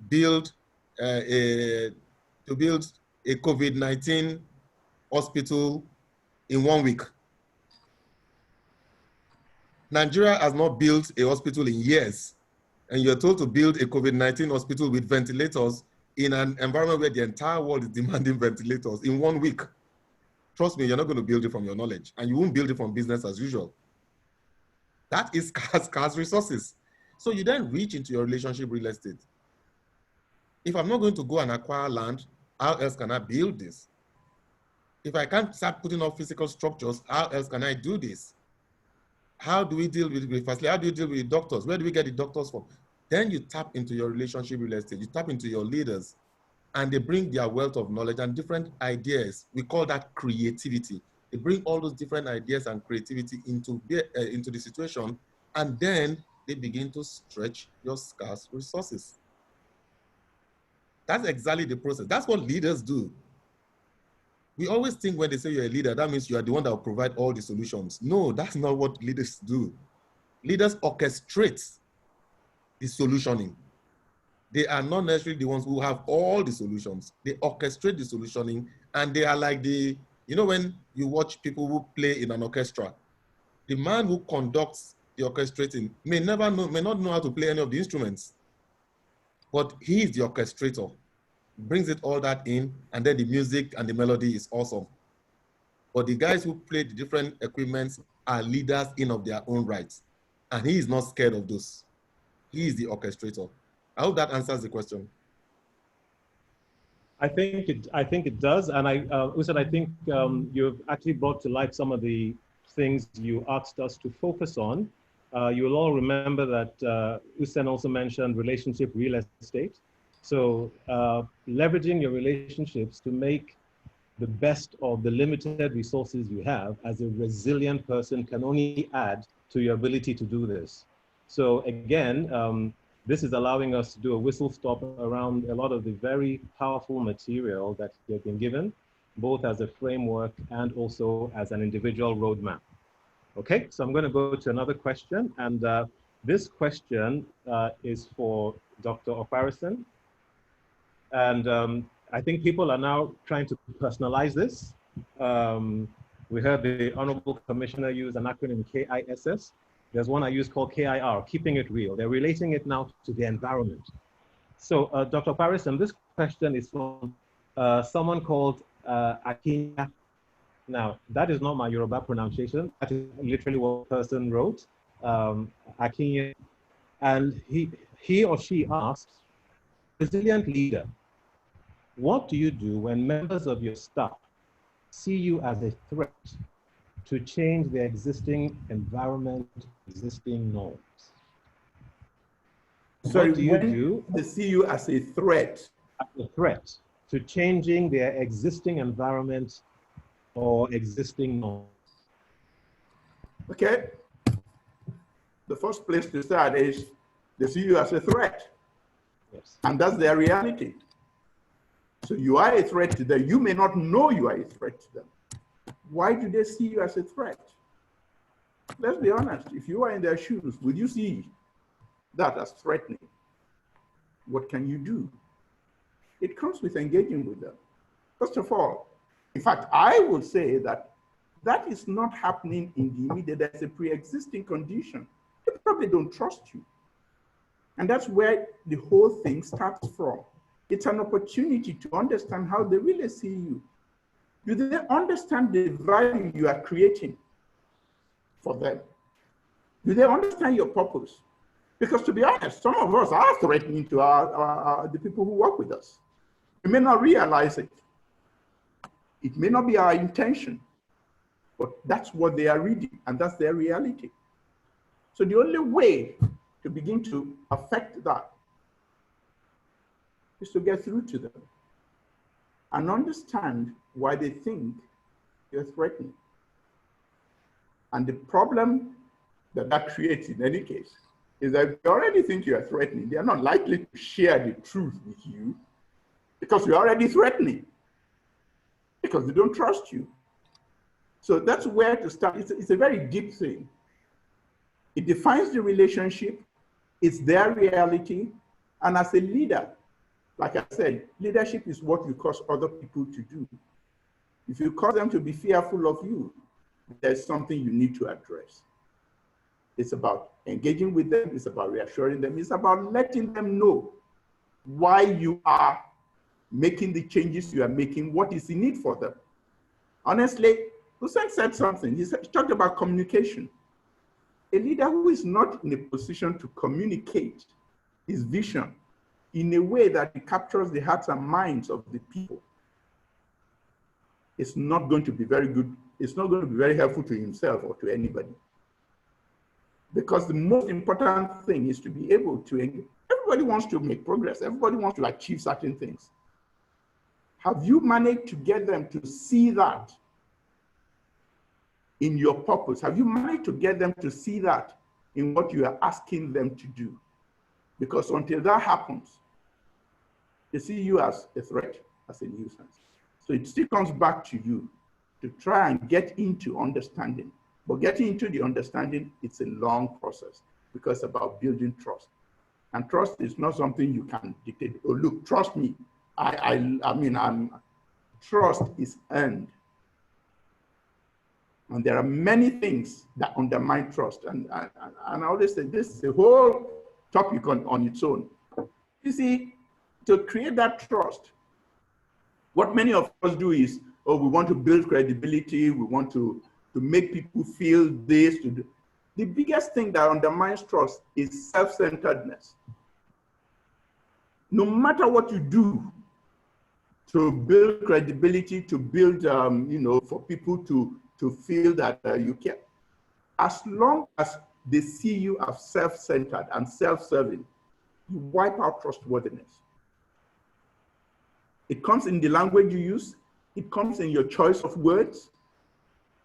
build a COVID-19 hospital in 1 week. Nigeria has not built a hospital in years, and you're told to build a COVID-19 hospital with ventilators in an environment where the entire world is demanding ventilators in 1 week. Trust me, you're not going to build it from your knowledge, and you won't build it from business as usual. That is scarce resources. So you then reach into your relationship real estate. If I'm not going to go and acquire land, how else can I build this? If I can't start putting up physical structures, how else can I do this? How do we deal with firstly, how do you deal with doctors? Where do we get the doctors from? Then you tap into your relationship real estate. You tap into your leaders, and they bring their wealth of knowledge and different ideas. We call that creativity. They bring all those different ideas and creativity into the situation, and then they begin to stretch your scarce resources. That's exactly the process. That's what leaders do. We always think when they say you're a leader, that means you are the one that will provide all the solutions. No, that's not what leaders do. Leaders orchestrate the solutioning. They are not necessarily the ones who have all the solutions. They orchestrate the solutioning, and they are like the, you know, when you watch people who play in an orchestra, the man who conducts the orchestrating may not know how to play any of the instruments, but he is the orchestrator. Brings it all that in, and then the music and the melody is awesome. But the guys who play the different equipments are leaders in of their own rights, and he is not scared of those. He is the orchestrator. I hope that answers the question. I think it does, and Usen, I think you've actually brought to light some of the things you asked us to focus on. You'll all remember that Usen also mentioned relationship real estate. So leveraging your relationships to make the best of the limited resources you have as a resilient person can only add to your ability to do this. So again, this is allowing us to do a whistle stop around a lot of the very powerful material that you've been given, both as a framework and also as an individual roadmap. Okay, so I'm going to go to another question, and this question is for Dr. Okparason. And I think people are now trying to personalize this. We heard the Honorable Commissioner use an acronym KISS. There's one I use called KIR, keeping it real. They're relating it now to the environment. So Dr. Okparason, this question is from someone called Akinya Now, that is not my Yoruba pronunciation. That is literally what the person wrote, Akinye. And he or she asks, resilient leader, what do you do when members of your staff see you as a threat to change the existing environment, existing norms? Sorry, what do you when do they see you as a threat? as a threat to changing their existing environment or existing norms? Okay. The first place to start is they see you as a threat. Yes. And that's their reality. So you are a threat to them. You may not know you are a threat to them. Why do they see you as a threat? Let's be honest. If you are in their shoes, would you see that as threatening? What can you do? It comes with engaging with them. First of all, in fact, I would say that that is not happening in the immediate. There's a pre-existing condition. They probably don't trust you. And that's where the whole thing starts from. It's an opportunity to understand how they really see you. Do they understand the value you are creating for them? Do they understand your purpose? Because to be honest, some of us are threatening to the people who work with us. We may not realize it. It may not be our intention, but that's what they are reading, and that's their reality. So the only way to begin to affect that is to get through to them and understand why they think you're threatening. And the problem that that creates in any case is that they already think you are threatening. They are not likely to share the truth with you because you're already threatening, because they don't trust you. So that's where to start. It's a very deep thing. It defines the relationship, it's their reality, and as a leader, like I said, leadership is what you cause other people to do. If you cause them to be fearful of you, there's something you need to address. It's about engaging with them, it's about reassuring them, it's about letting them know why you are making the changes you are making, what is in it for them. Honestly, Hussein said something, he talked about communication. A leader who is not in a position to communicate his vision in a way that it captures the hearts and minds of the people, it's not going to be very good. It's not going to be very helpful to himself or to anybody. Because the most important thing is to be able to engage. Everybody wants to make progress. Everybody wants to achieve certain things. Have you managed to get them to see that in your purpose? Have you managed to get them to see that in what you are asking them to do? Because until that happens, they see you as a threat, as a nuisance. So it still comes back to you to try and get into understanding. But getting into the understanding, it's a long process because it's about building trust. And trust is not something you can dictate. Oh, look, trust me. Trust is earned. And there are many things that undermine trust. And I always say this is a whole topic on its own. You see, to create that trust, what many of us do is, oh, we want to build credibility, we want to make people feel this. The biggest thing that undermines trust is self-centeredness. No matter what you do to build credibility, to build, for people to feel that you care, as long as they see you as self-centered and self-serving, you wipe out trustworthiness. It comes in the language you use. It comes in your choice of words.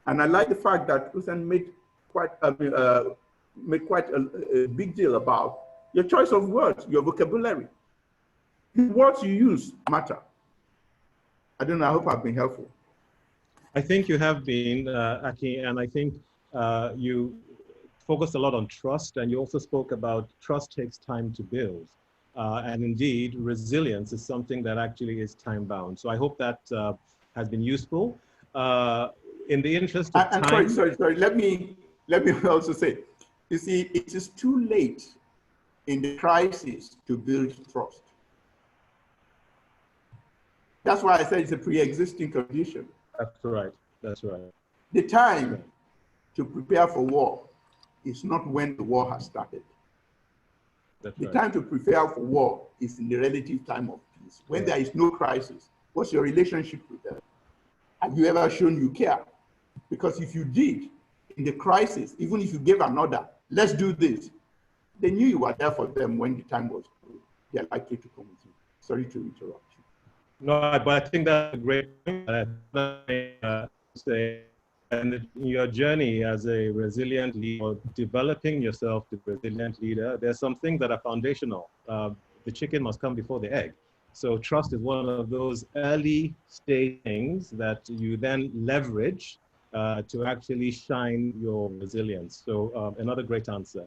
And I like the fact that Hussein made quite a big deal about your choice of words, your vocabulary. The words you use matter. I don't know, I hope I've been helpful. I think you have been, Aki, and I think you focused a lot on trust, and you also spoke about trust takes time to build. And indeed, resilience is something that actually is time-bound. So I hope that has been useful. In the interest of time... Sorry. Let me also say, you see, it is too late in the crisis to build trust. That's why I said it's a pre-existing condition. That's right. That's right. The time to prepare for war is not when the war has started. That's The right. time to prepare for war is in the relative time of peace. When Correct. there is no crisis, what's your relationship with them? Have you ever shown you care? Because if you did, in the crisis, even if you gave an order, let's do this, they knew you were there for them when the time was good. They're likely to come with you. Sorry to interrupt you. No, but I think that's a great point. Say, and in your journey as a resilient leader, or developing yourself to be a resilient leader, there's some things that are foundational. The chicken must come before the egg. So trust is one of those early stage things that you then leverage to actually shine your resilience. So another great answer.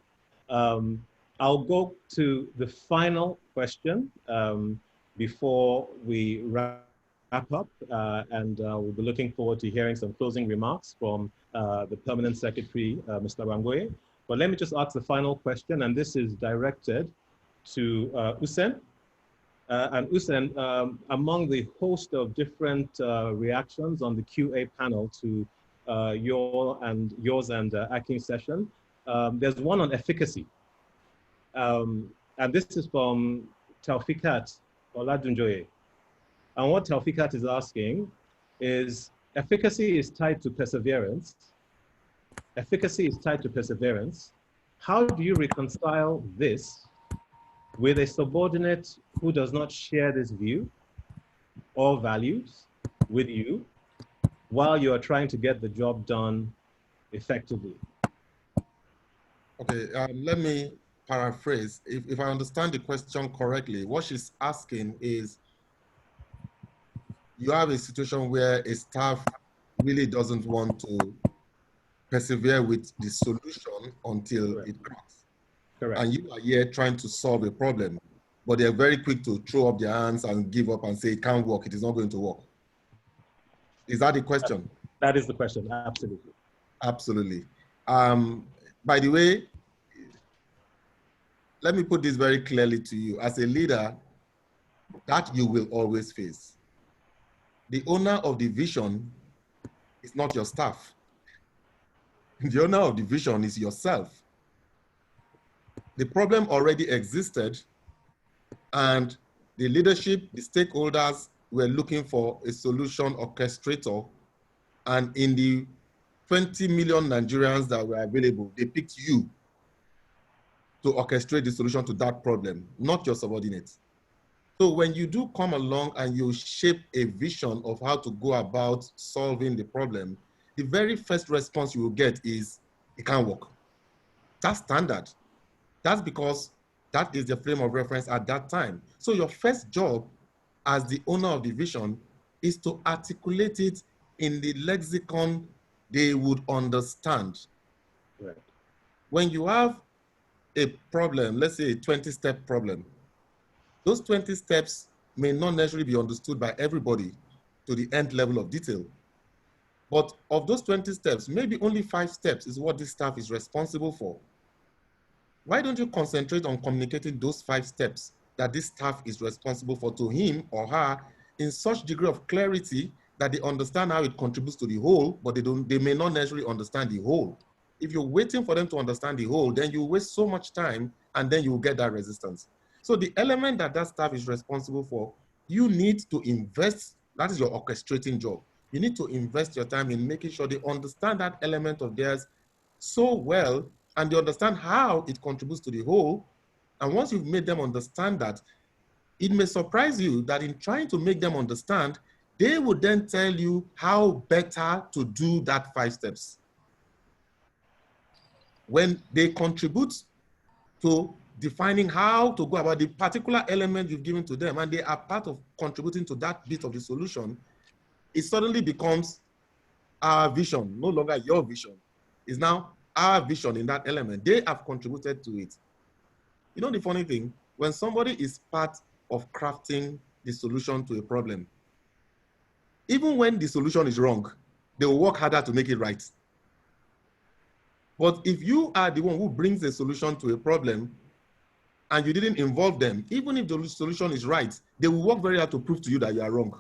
I'll go to the final question before we wrap up, and we'll be looking forward to hearing some closing remarks from the Permanent Secretary, Mr. Wangwe. But let me just ask the final question, and this is directed to Usen. And Usen, among the host of different reactions on the QA panel to yours and Akin's session, there's one on efficacy. And this is from Taufikat Oladunjoye. And what Taufikat is asking is, efficacy is tied to perseverance. Efficacy is tied to perseverance. How do you reconcile this with a subordinate who does not share this view or values with you while you are trying to get the job done effectively? Okay, let me paraphrase. If I understand the question correctly, what she's asking is, you have a situation where a staff really doesn't want to persevere with the solution until Correct. it cracks. Correct. And you are here trying to solve a problem, but they're very quick to throw up their hands and give up and say, it can't work, it is not going to work. Is that the question? That is the question, absolutely. Absolutely. By the way, let me put this very clearly to you. As a leader, that you will always face. The owner of the vision is not your staff. The owner of the vision is yourself. The problem already existed, and the leadership, the stakeholders were looking for a solution orchestrator, and in the 20 million Nigerians that were available, they picked you to orchestrate the solution to that problem, not your subordinates. So when you do come along and you shape a vision of how to go about solving the problem, the very first response you will get is, it can't work. That's standard. That's because that is the frame of reference at that time. So your first job as the owner of the vision is to articulate it in the lexicon they would understand. Right. When you have a problem, let's say a 20-step problem, those 20 steps may not necessarily be understood by everybody to the nth level of detail. But of those 20 steps, maybe only 5 steps is what this staff is responsible for. Why don't you concentrate on communicating those 5 steps that this staff is responsible for to him or her in such degree of clarity that they understand how it contributes to the whole, but they may not necessarily understand the whole. If you're waiting for them to understand the whole, then you waste so much time and then you will get that resistance. So the element that that staff is responsible for, you need to invest, that is your orchestrating job. You need to invest your time in making sure they understand that element of theirs so well, and they understand how it contributes to the whole. And once you've made them understand that, it may surprise you that in trying to make them understand, they would then tell you how better to do that 5 steps. When they contribute to defining how to go about the particular element you've given to them, and they are part of contributing to that bit of the solution, it suddenly becomes our vision, no longer your vision. It's now our vision in that element. They have contributed to it. You know the funny thing, when somebody is part of crafting the solution to a problem, even when the solution is wrong, they will work harder to make it right. But if you are the one who brings a solution to a problem and you didn't involve them, even if the solution is right, they will work very hard to prove to you that you are wrong.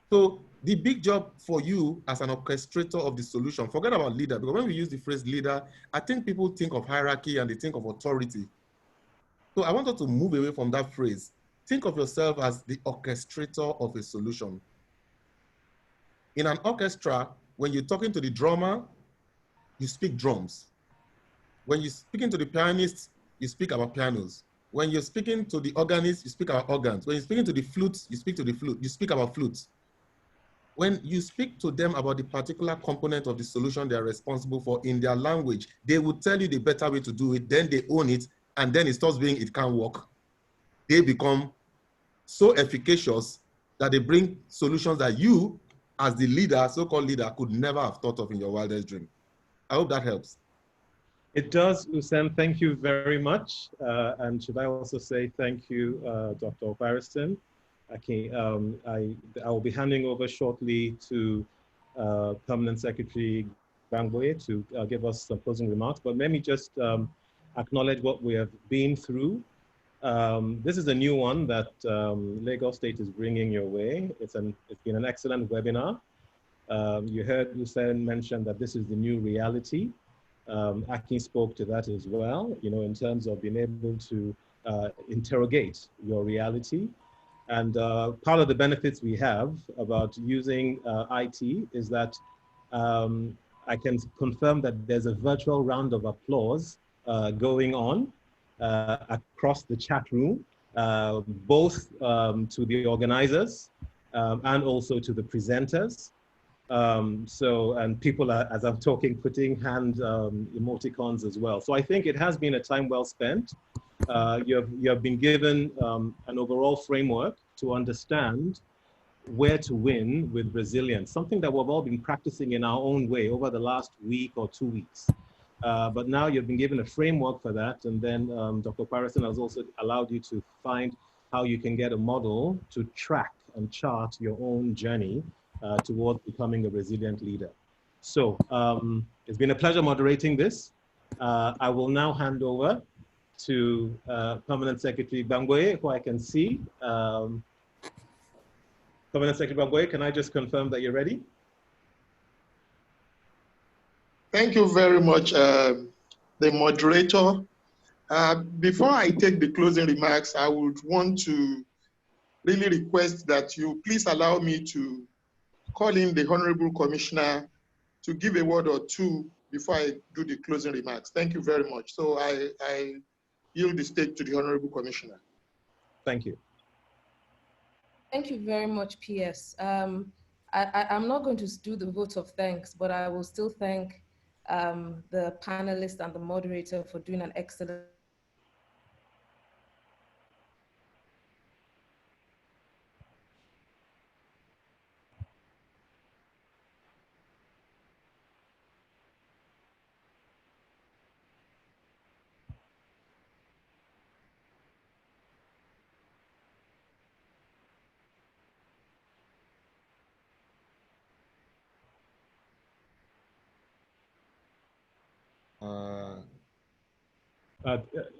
So The big job for you as an orchestrator of the solution, forget about leader, because when we use the phrase leader, I think people think of hierarchy and they think of authority. So I want us to move away from that phrase. Think of yourself as the orchestrator of a solution. In an orchestra, when you're talking to the drummer, you speak drums. When you're speaking to the pianist, you speak about pianos. When you're speaking to the organist, you speak about organs. When you're speaking to the flute, you speak to the flute. You speak about flutes. When you speak to them about the particular component of the solution they are responsible for in their language, they will tell you the better way to do it, then they own it, and then it stops being it can't work. They become so efficacious that they bring solutions that you, as the leader, so-called leader, could never have thought of in your wildest dream. I hope that helps. It does, Usain. Thank you very much. And should I also say thank you, Dr. Okparason. Okay, I will be handing over shortly to Permanent Secretary Gbangboye to give us some closing remarks. But let me just acknowledge what we have been through. This is a new one that Lagos State is bringing your way. It's been an excellent webinar. You heard Usain mention that this is the new reality. Akin spoke to that as well, you know, in terms of being able to interrogate your reality. And part of the benefits we have about using IT is that I can confirm that there's a virtual round of applause going on across the chat room, both to the organizers and also to the presenters. And people are, as I'm talking, putting hand emoticons as well. So I think it has been a time well spent. You have been given an overall framework to understand where to win with resilience, something that we've all been practicing in our own way over the last week or 2 weeks. But now you've been given a framework for that. And then Dr. Okparason has also allowed you to find how you can get a model to track and chart your own journey towards becoming a resilient leader. So it's been a pleasure moderating this. I will now hand over to Permanent Secretary Gbangboye, who I can see. Permanent Secretary Gbangboye, can I just confirm that you're ready? Thank you very much, the moderator. Before I take the closing remarks, I would want to really request that you please allow me to call in the Honorable Commissioner to give a word or two before I do the closing remarks. Thank you very much. So I yield the stage to the Honorable Commissioner. Thank you. Thank you very much, PS. I'm not going to do the vote of thanks, but I will still thank the panelists and the moderator for doing an excellent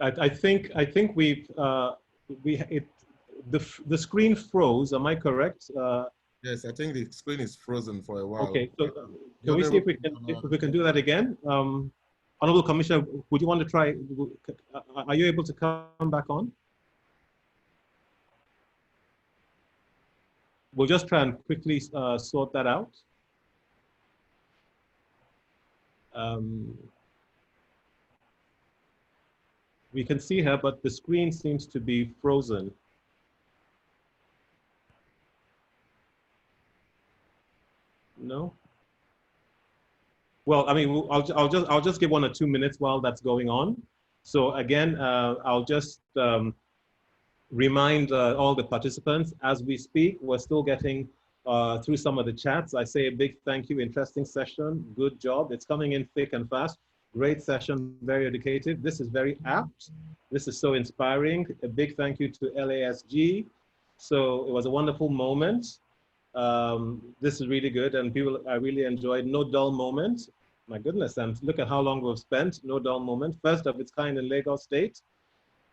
I think the screen froze. Am I correct? Yes, I think the screen is frozen for a while. Okay, so can we see if we can do that again? Honorable Commissioner, would you want to try? Are you able to come back on? We'll just try and quickly sort that out. We can see her, but the screen seems to be frozen. No? Well, I mean, I'll just give 1 or 2 minutes while that's going on. So again, I'll just remind all the participants as we speak, we're still getting through some of the chats. I say a big thank you, interesting session, good job. It's coming in thick and fast. Great session, very educative. This is very apt. This is so inspiring. A big thank you to LASG. So it was a wonderful moment. This is really good, and I really enjoyed. No dull moment. My goodness, and look at how long we've spent. No dull moment. First of its kind in Lagos State.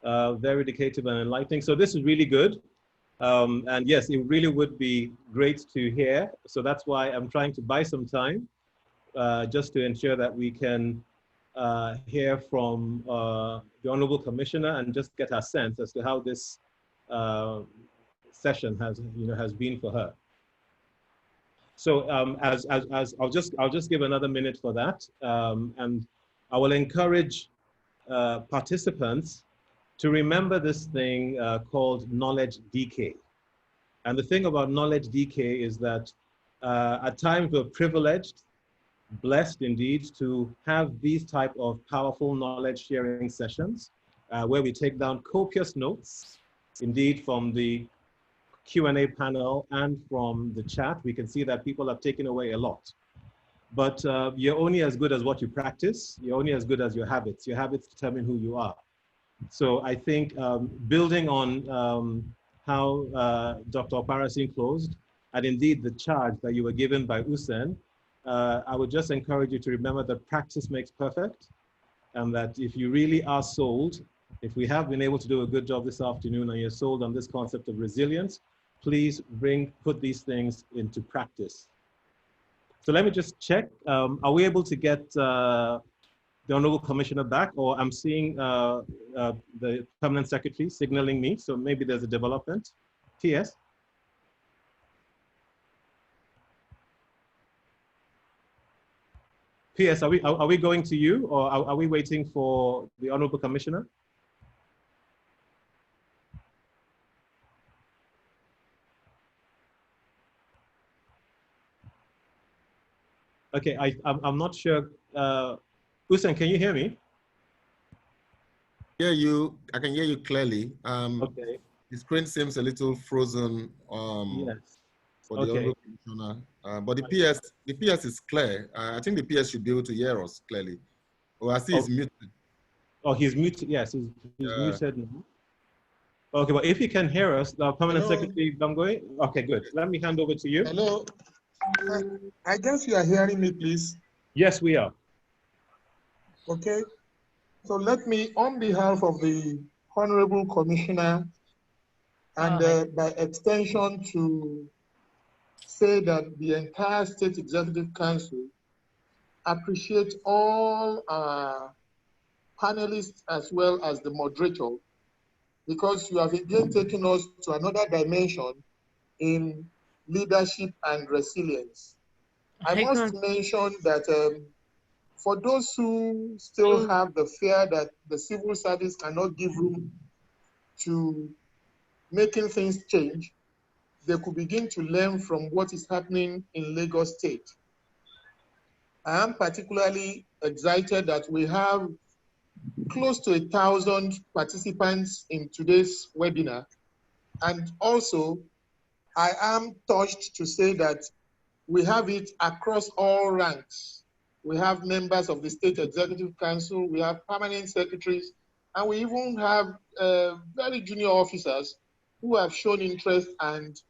Very educative and enlightening. So this is really good. And yes, it really would be great to hear. So that's why I'm trying to buy some time just to ensure that we can hear from the Honorable Commissioner and just get a sense as to how this session has been for her. So as I'll just give another minute for that, and I will encourage participants to remember this thing called knowledge decay. And the thing about knowledge decay is that at times we're privileged, blessed indeed, to have these type of powerful knowledge sharing sessions where we take down copious notes, indeed from the Q&A panel and from the chat. We can see that people have taken away a lot. But you're only as good as what you practice. You're only as good as your habits. Your habits determine who you are. So I think building on how Dr. Oparasin closed, and indeed the charge that you were given by Usen, I would just encourage you to remember that practice makes perfect, and that if you really are sold, if we have been able to do a good job this afternoon and you're sold on this concept of resilience, please put these things into practice. So let me just check. Are we able to get the Honorable Commissioner back, or I'm seeing the Permanent Secretary signaling me, so maybe there's a development. TS? PS, are we going to you, or are we waiting for the Honorable Commissioner? Okay, I'm not sure. Usen, can you hear me? Yeah, I can hear you clearly. Okay. The screen seems a little frozen Yes. for the Honorable Commissioner. But the PS is clear. I think the PS should be able to hear us clearly. Oh, I see he's muted. Oh, he's muted. Yes, he's muted now. Okay, but if you can hear us, the Permanent Secretary Damgoe. Okay, good. Let me hand over to you. Hello. I guess you are hearing me, please. Yes, we are. Okay. So let me, on behalf of the Honorable Commissioner, and by extension to say that the entire State Executive Council appreciate all our panelists as well as the moderator, because you have again taken us to another dimension in leadership and resilience. I must mention that for those who still have the fear that the civil service cannot give room to making things change, they could begin to learn from what is happening in Lagos State. I am particularly excited that we have close to 1,000 participants in today's webinar. And also, I am touched to say that we have it across all ranks. We have members of the State Executive Council, we have permanent secretaries, and we even have very junior officers who have shown interest and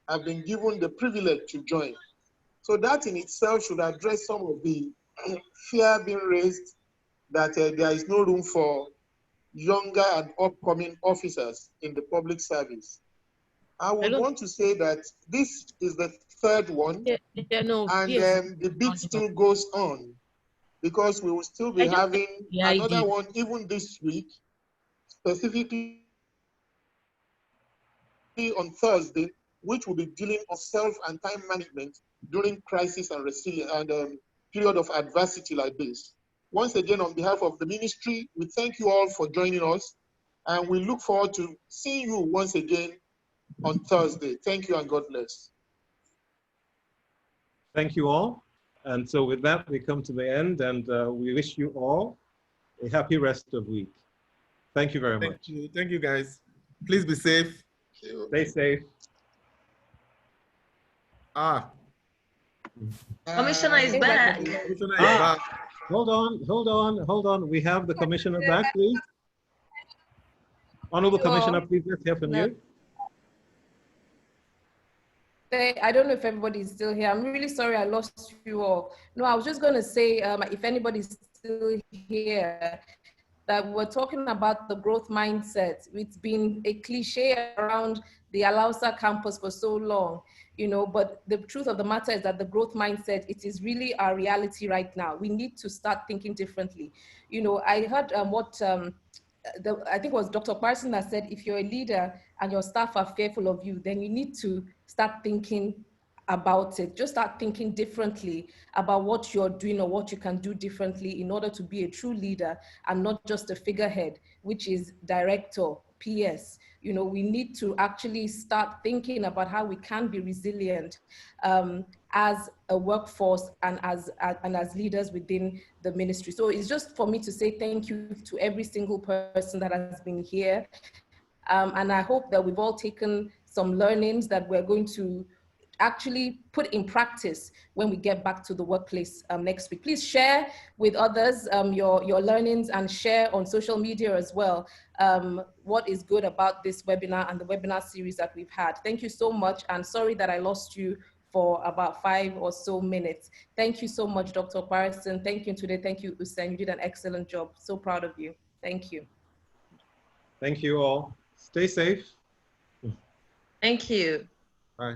have been given the privilege to join. So that in itself should address some of the fear being raised that there is no room for younger and upcoming officers in the public service. I would want to say that this is the third one, and the beat still goes on, because we will still be having another one even this week, specifically on Thursday, which will be dealing with self and time management during crisis and resilience and period of adversity like this. Once again, on behalf of the ministry, we thank you all for joining us, and we look forward to seeing you once again on Thursday. Thank you and God bless. Thank you all. And so with that, we come to the end, and we wish you all a happy rest of week. Thank you very much. Thank you, guys. Please be safe. Stay safe. Commissioner is back. Commissioner is back. Hold on. We have the Commissioner back, please. Honorable Commissioner, please, let's hear from you. I don't know if everybody's still here. I'm really sorry I lost you all. No, I was just going to say, if anybody's still here, that we're talking about the growth mindset. It's been a cliche around the Alausa campus for so long, you know, but the truth of the matter is that the growth mindset, it is really our reality right now. We need to start thinking differently. You know, I heard I think it was Dr. Parson that said, if you're a leader and your staff are fearful of you, then you need to start thinking about it. Just start thinking differently about what you're doing or what you can do differently in order to be a true leader and not just a figurehead, which is director, PS. You know, we need to actually start thinking about how we can be resilient as a workforce and as leaders within the ministry. So it's just for me to say thank you to every single person that has been here. And I hope that we've all taken some learnings that we're going to actually put in practice when we get back to the workplace next week. Please share with others your learnings, and share on social media as well what is good about this webinar and the webinar series that we've had. Thank you so much, and sorry that I lost you for about 5 or so minutes. Thank you so much, Dr. Parson. Thank you today. Thank you, Usain. You did an excellent job. So proud of you. Thank you. Thank you all. Stay safe. Thank you. Bye.